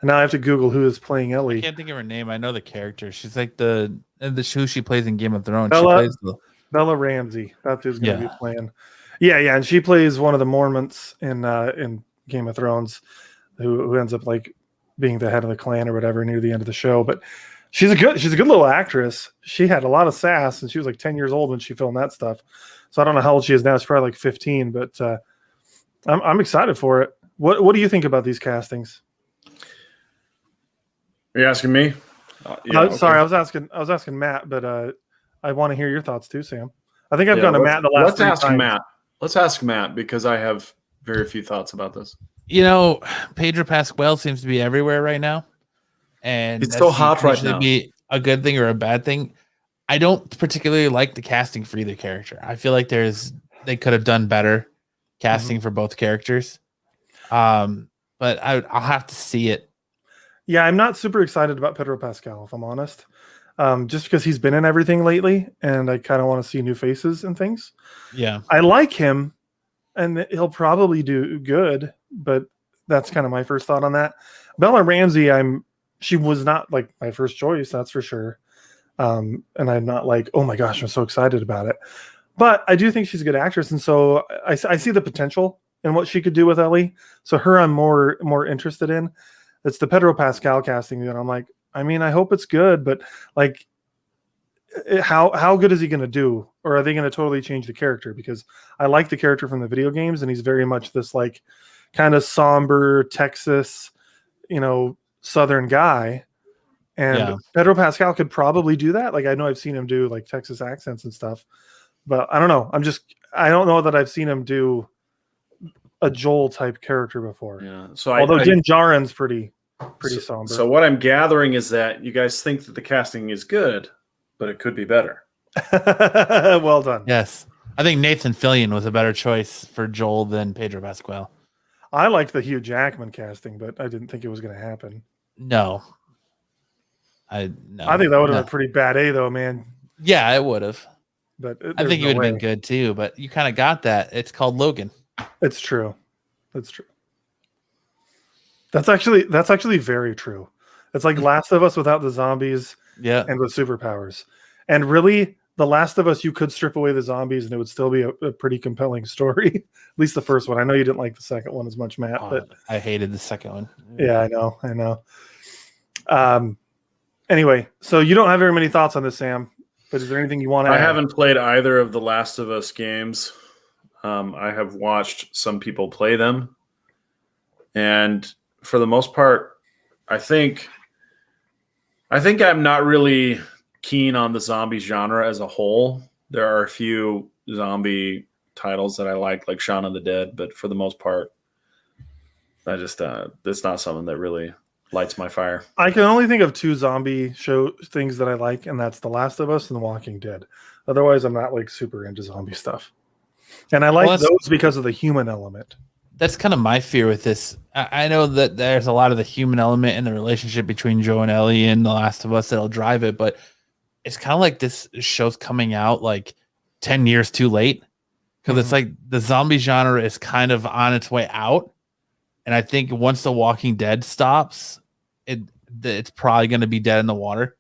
A: Now I have to Google who is playing Ellie.
C: I can't think of her name. I know the character. She's like the who she plays in Game of Thrones.
A: Bella Ramsey. That's who's going to be playing. Yeah, and she plays one of the Mormonts in Game of Thrones, who ends up like being the head of the clan or whatever near the end of the show. But she's a good little actress. She had a lot of sass, and she was like 10 years old when she filmed that stuff. So I don't know how old she is now. She's probably like 15, but I'm excited for it. What do you think about these castings?
B: Are you asking me?
A: Sorry, I was asking Matt, but I want to hear your thoughts too, Sam. I think I've gone to Matt the last.
B: Let's ask Matt. Let's ask Matt because I have very few thoughts about this.
C: Pedro Pascal seems to be everywhere right now, and
B: it's so hot right now.
C: Be a good thing or a bad thing. I don't particularly like the casting for either character. I feel like they could have done better casting for both characters. But I'll have to see it.
A: Yeah, I'm not super excited about Pedro Pascal, if I'm honest. Just because he's been in everything lately, and I kind of want to see new faces and things.
C: Yeah,
A: I like him, and he'll probably do good, but that's kind of my first thought on that. Bella Ramsey, she was not like my first choice, that's for sure. And I'm not like, oh my gosh, I'm so excited about it. But I do think she's a good actress, and so I see the potential in what she could do with Ellie. So her, I'm more interested in. It's the Pedro Pascal casting that I'm like, I mean, I hope it's good, but like, how good is he going to do? Or are they going to totally change the character? Because I like the character from the video games, and he's very much this like kind of somber Texas, Southern guy. And Pedro Pascal could probably do that. Like, I know I've seen him do like Texas accents and stuff, but I don't know. I don't know that I've seen him do a Joel type character before.
B: Yeah. So
A: although Din Djarin's pretty somber.
B: So what I'm gathering is that you guys think that the casting is good, but it could be better.
A: Well done.
C: Yes. I think Nathan Fillion was a better choice for Joel than Pedro Pascal.
A: I liked the Hugh Jackman casting, but I didn't think it was going to happen.
C: No.
A: I think that would have been pretty bad, though, man.
C: Yeah, it would have.
A: But
C: I think it would have been good too. But you kind of got that. It's called Logan.
A: It's true. That's true. That's actually very true. It's like Last of Us without the zombies, and with superpowers. And really, The Last of Us, you could strip away the zombies, and it would still be a pretty compelling story. At least the first one. I know you didn't like the second one as much, Matt. But
C: I hated the second one.
A: Yeah, I know. Anyway, so you don't have very many thoughts on this, Sam. But is there anything you want to add?
B: I haven't played either of the Last of Us games. I have watched some people play them, and for the most part, I think I'm not really keen on the zombie genre as a whole. There are a few zombie titles that I like Shaun of the Dead, but for the most part, I just it's not something that really lights my fire.
A: I can only think of two zombie show things that I like, and that's The Last of Us and The Walking Dead. Otherwise, I'm not like super into zombie stuff. And I like those because of the human element.
C: That's kind of my fear with this. I know that there's a lot of the human element in the relationship between Joe and Ellie and The Last of Us that'll drive it, but it's kind of like this show's coming out like 10 years too late, because it's like the zombie genre is kind of on its way out. And I think once The Walking Dead stops, it's probably going to be dead in the water.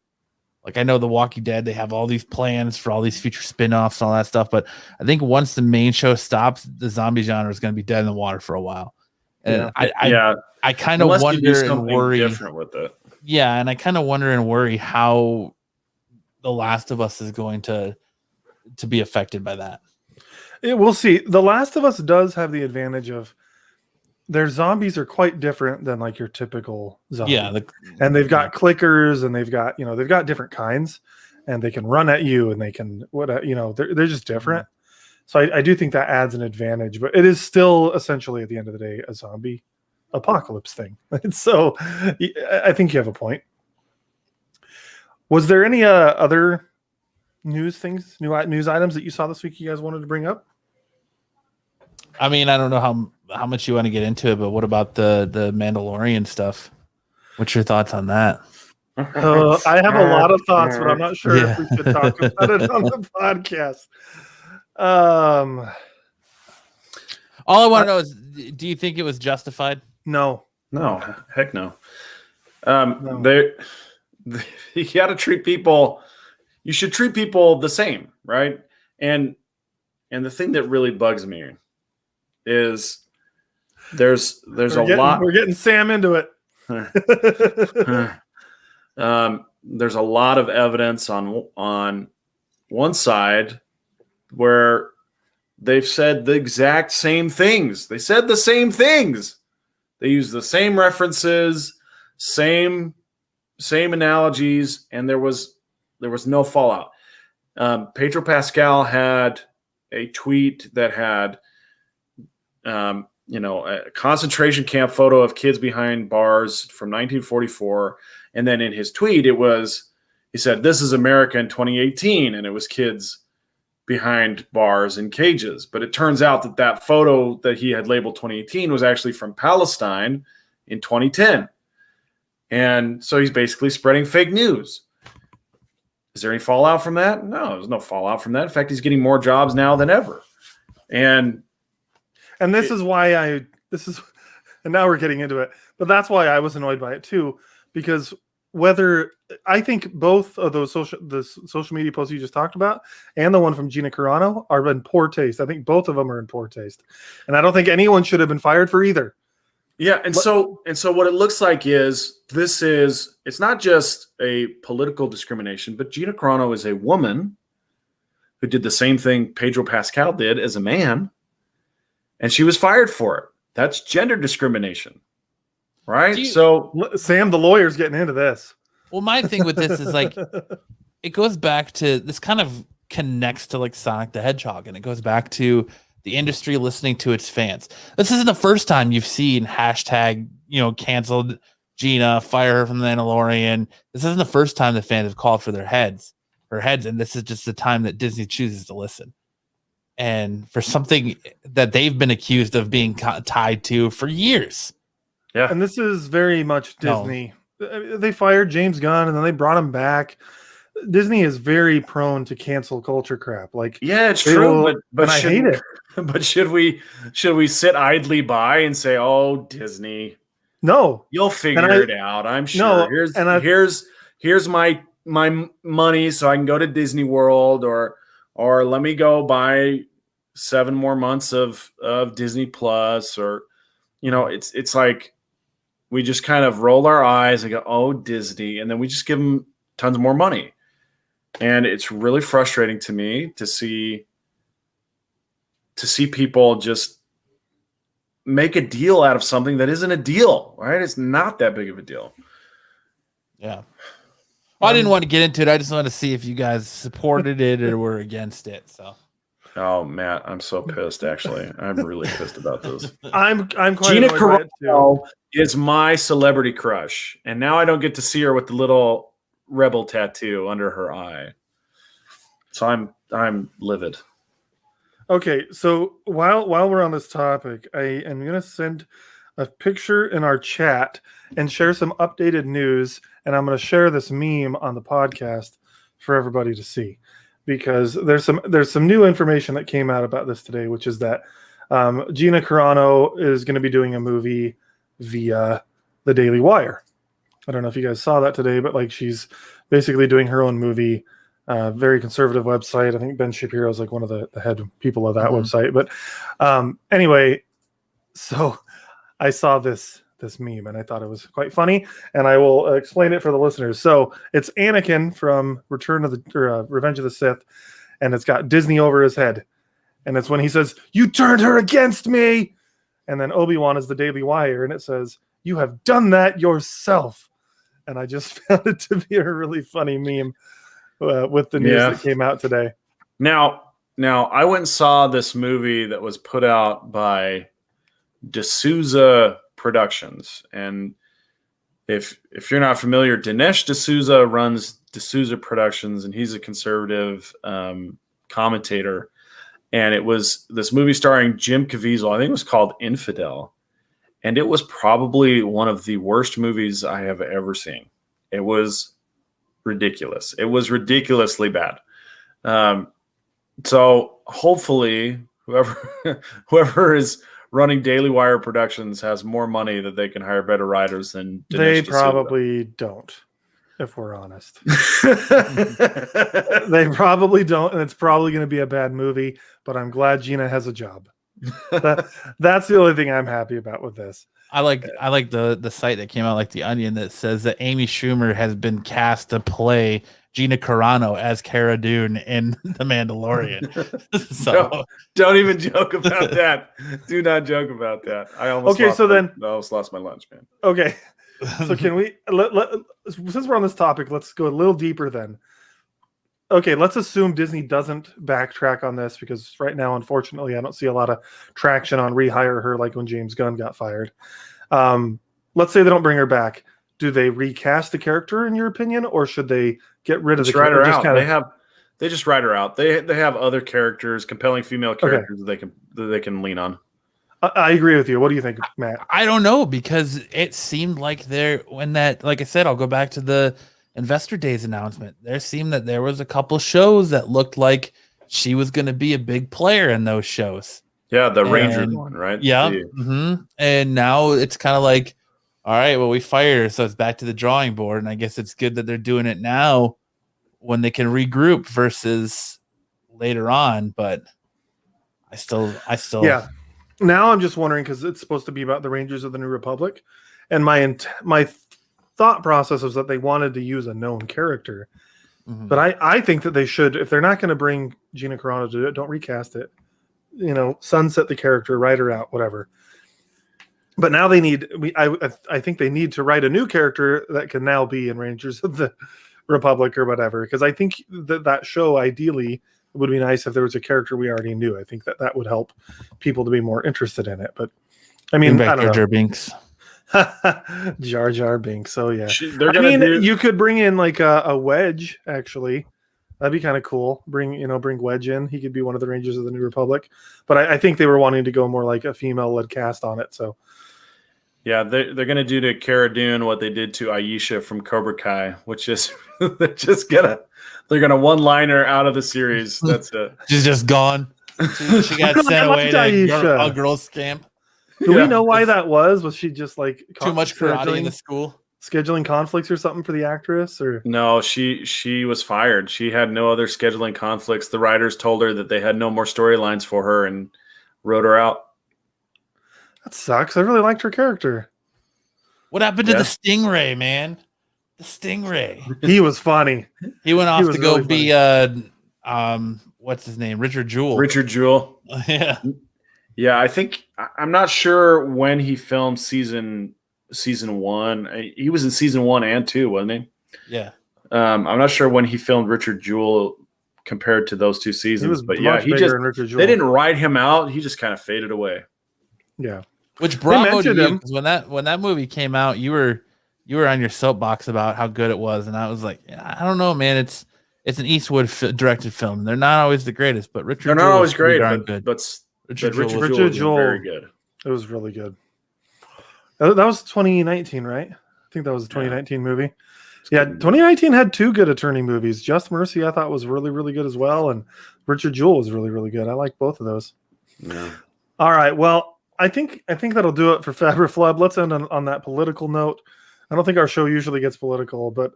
C: Like, I know The Walking Dead, they have all these plans for all these future spin-offs and all that stuff, but I think once the main show stops, the zombie genre is going to be dead in the water for a while. And I kind of wonder and worry
B: different with it.
C: Yeah, and I kind of wonder and worry how The Last of Us is going to be affected by that.
A: We'll see. The Last of Us does have the advantage of their zombies are quite different than like your typical zombie.
C: Yeah,
A: and they've got clickers, and they've got different kinds, and they can run at you, and they can they're just different. So I do think that adds an advantage, but it is still essentially at the end of the day a zombie apocalypse thing. So I think you have a point. Was there any other news items that you saw this week you guys wanted to bring up?
C: I mean, I don't know how much you want to get into it, but what about the Mandalorian stuff? What's your thoughts on that?
A: I have a lot of thoughts, but I'm not sure if we should talk about it on the podcast.
C: All I want to know is, do you think it was justified?
A: No,
B: heck no. You got to treat people. You should treat people the same, right? And the thing that really bugs me is there's a lot.
A: We're getting Sam into it.
B: There's a lot of evidence on one side where they've said the exact same things. They said the same things. They use the same references, same analogies, and there was no fallout. Pedro Pascal had a tweet that had a concentration camp photo of kids behind bars from 1944, and then in his tweet he said, "This is America in 2018," and it was kids behind bars in cages. But it turns out that photo that he had labeled 2018 was actually from Palestine in 2010. And so he's basically spreading fake news. Is there any fallout from that? No, there's no fallout from that. In fact, he's getting more jobs now than ever. And
A: this is why and now we're getting into it, but that's why I was annoyed by it too, because I think both of the social media posts you just talked about and the one from Gina Carano are in poor taste. I think both of them are in poor taste, and I don't think anyone should have been fired for either.
B: Yeah, so what it looks like is it's not just a political discrimination, but Gina Carano is a woman who did the same thing Pedro Pascal did as a man, and she was fired for it. That's gender discrimination, right? So
A: Sam, the lawyer's getting into this.
C: Well, my thing with this is like, it goes back to, this kind of connects to like Sonic the Hedgehog, and it goes back to the industry listening to its fans. This isn't the first time you've seen hashtag, canceled Gina, fire her from the Mandalorian. This isn't the first time the fans have called for her heads, and this is just the time that Disney chooses to listen. And for something that they've been accused of being tied to for years.
A: Yeah. And this is very much Disney. No. They fired James Gunn and then they brought him back. Disney is very prone to cancel culture crap. Like,
B: yeah, it's true, but
A: I hate it.
B: But should we sit idly by and say, "Oh, Disney,
A: no,
B: you'll figure it out"? I'm sure.
A: No,
B: here's my money, so I can go to Disney World, or let me go buy 7 more months of Disney Plus, or it's like we just kind of roll our eyes and go, "Oh, Disney," and then we just give them tons more money. And it's really frustrating to me to see people just make a deal out of something that isn't a deal, right? It's not that big of a deal.
C: Yeah. Well, I didn't want to get into it. I just wanted to see if you guys supported it or were against it. So.
B: Oh, Matt, I'm so pissed. Actually, I'm really pissed about this.
A: I'm quite
B: Gina Carano is my celebrity crush, and now I don't get to see her with the little rebel tattoo under her eye. So I'm livid.
A: Okay, so while we're on this topic, I am going to send a picture in our chat and share some updated news, and I'm going to share this meme on the podcast for everybody to see, because there's some new information that came out about this today, which is that Gina Carano is going to be doing a movie via the Daily Wire. I don't know if you guys saw that today, but like, she's basically doing her own movie. Very conservative website. I think Ben Shapiro is like one of the head people of that website. But anyway, so I saw this meme and I thought it was quite funny, and I will explain it for the listeners. So it's Anakin from Revenge of the Sith, and it's got Disney over his head, and it's when he says, "You turned her against me," and then Obi-Wan is the Daily Wire, and it says, "You have done that yourself." And I just found it to be a really funny meme with the news that came out today.
B: Now I went and saw this movie that was put out by D'Souza Productions. And if you're not familiar, Dinesh D'Souza runs D'Souza Productions, and he's a conservative commentator. And it was this movie starring Jim Caviezel. I think it was called Infidel. And it was probably one of the worst movies I have ever seen. It was ridiculous. It was ridiculously bad. So hopefully whoever is running Daily Wire Productions has more money that they can hire better writers than Dinesh
A: They
B: D'Souza.
A: probably don't, if we're honest. They probably don't, and it's probably going to be a bad movie, but I'm glad Gina has a job. That's the only thing I'm happy about with this.
C: I like the site that came out, like The Onion, that says that Amy Schumer has been cast to play Gina Carano as Cara Dune in The Mandalorian. So
B: don't even joke about that. Do not joke about that. I almost lost my lunch, man.
A: Okay, so can we since we're on this topic, let's go a little deeper then. Okay, let's assume Disney doesn't backtrack on this, because right now, unfortunately, I don't see a lot of traction on rehire her like when James Gunn got fired. Let's say they don't bring her back. Do they recast the character, in your opinion, or should they get rid of the character?
B: They just write her out. They have other characters, compelling female characters that they can lean on.
A: I agree with you. What do you think, Matt?
C: I don't know, because it seemed like like I said, I'll go back to the Investor Days announcement. There seemed that there was a couple shows that looked like she was going to be a big player in those shows.
B: Yeah, the Rangers one, right?
C: Yeah. And now it's kind of like, all right, well, we fired her, so it's back to the drawing board. And I guess it's good that they're doing it now when they can regroup versus later on. But I still.
A: Yeah. Now I'm just wondering, because it's supposed to be about the Rangers of the New Republic, and my thought process was that they wanted to use a known character. Mm-hmm. But I think that they should, if they're not going to bring Gina Carano to do it, don't recast it. Sunset the character, write her out, whatever. But now they need. I think they need to write a new character that can now be in Rangers of the Republic or whatever. Because I think that show, ideally, it would be nice if there was a character we already knew. I think that would help people to be more interested in it. But I mean, I don't know.
C: Jar Binks.
A: Jar Jar Binks. So yeah, you could bring in like a Wedge. Actually, that'd be kind of cool. Bring Wedge in. He could be one of the Rangers of the New Republic. But I think they were wanting to go more like a female-led cast on it. So.
B: Yeah, they're going to do to Cara Dune what they did to Aisha from Cobra Kai, which is they're going to one-liner out of the series. That's it.
C: She's just gone. She got sent away to a girls' camp.
A: Do we know why that was? Was she just like
C: too much karate in the school?
A: Scheduling conflicts or something for the actress? Or
B: no, she was fired. She had no other scheduling conflicts. The writers told her that they had no more storylines for her and wrote her out.
A: That sucks. I really liked her character.
C: What happened to the Stingray, man? The Stingray.
A: He was funny.
C: He went off to go be what's his name? Richard Jewell.
B: Richard Jewell.
C: Yeah.
B: Yeah, I think I'm not sure when he filmed season 1. He was in season 1 and 2, wasn't he?
C: Yeah.
B: I'm not sure when he filmed Richard Jewell compared to those two seasons, but yeah, they didn't write him out. He just kind of faded away.
A: Yeah.
C: Which bravo to you, because when that movie came out, you were on your soapbox about how good it was, and I was like, I don't know, man. It's an Eastwood directed film. They're not always the greatest, but
B: they're not always great, but
A: Richard Jewell was very good. It was really good. That was 2019, right? I think that was a 2019 movie. Yeah, 2019 had 2 good attorney movies. Just Mercy, I thought, was really, really good as well, and Richard Jewell was really, really good. I like both of those.
B: Yeah.
A: All right, well. I think that'll do it for Fabriflub. Let's end on that political note. I don't think our show usually gets political, but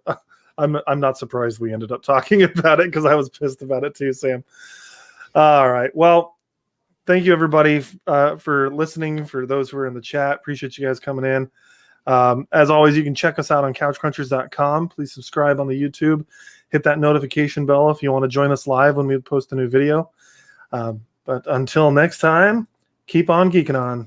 A: I'm not surprised we ended up talking about it, because I was pissed about it too, Sam. All right. Well, thank you everybody for listening. For those who are in the chat, appreciate you guys coming in. As always, you can check us out on couchcrunchers.com. Please subscribe on the YouTube. Hit that notification bell if you want to join us live when we post a new video. But until next time, keep on geeking on.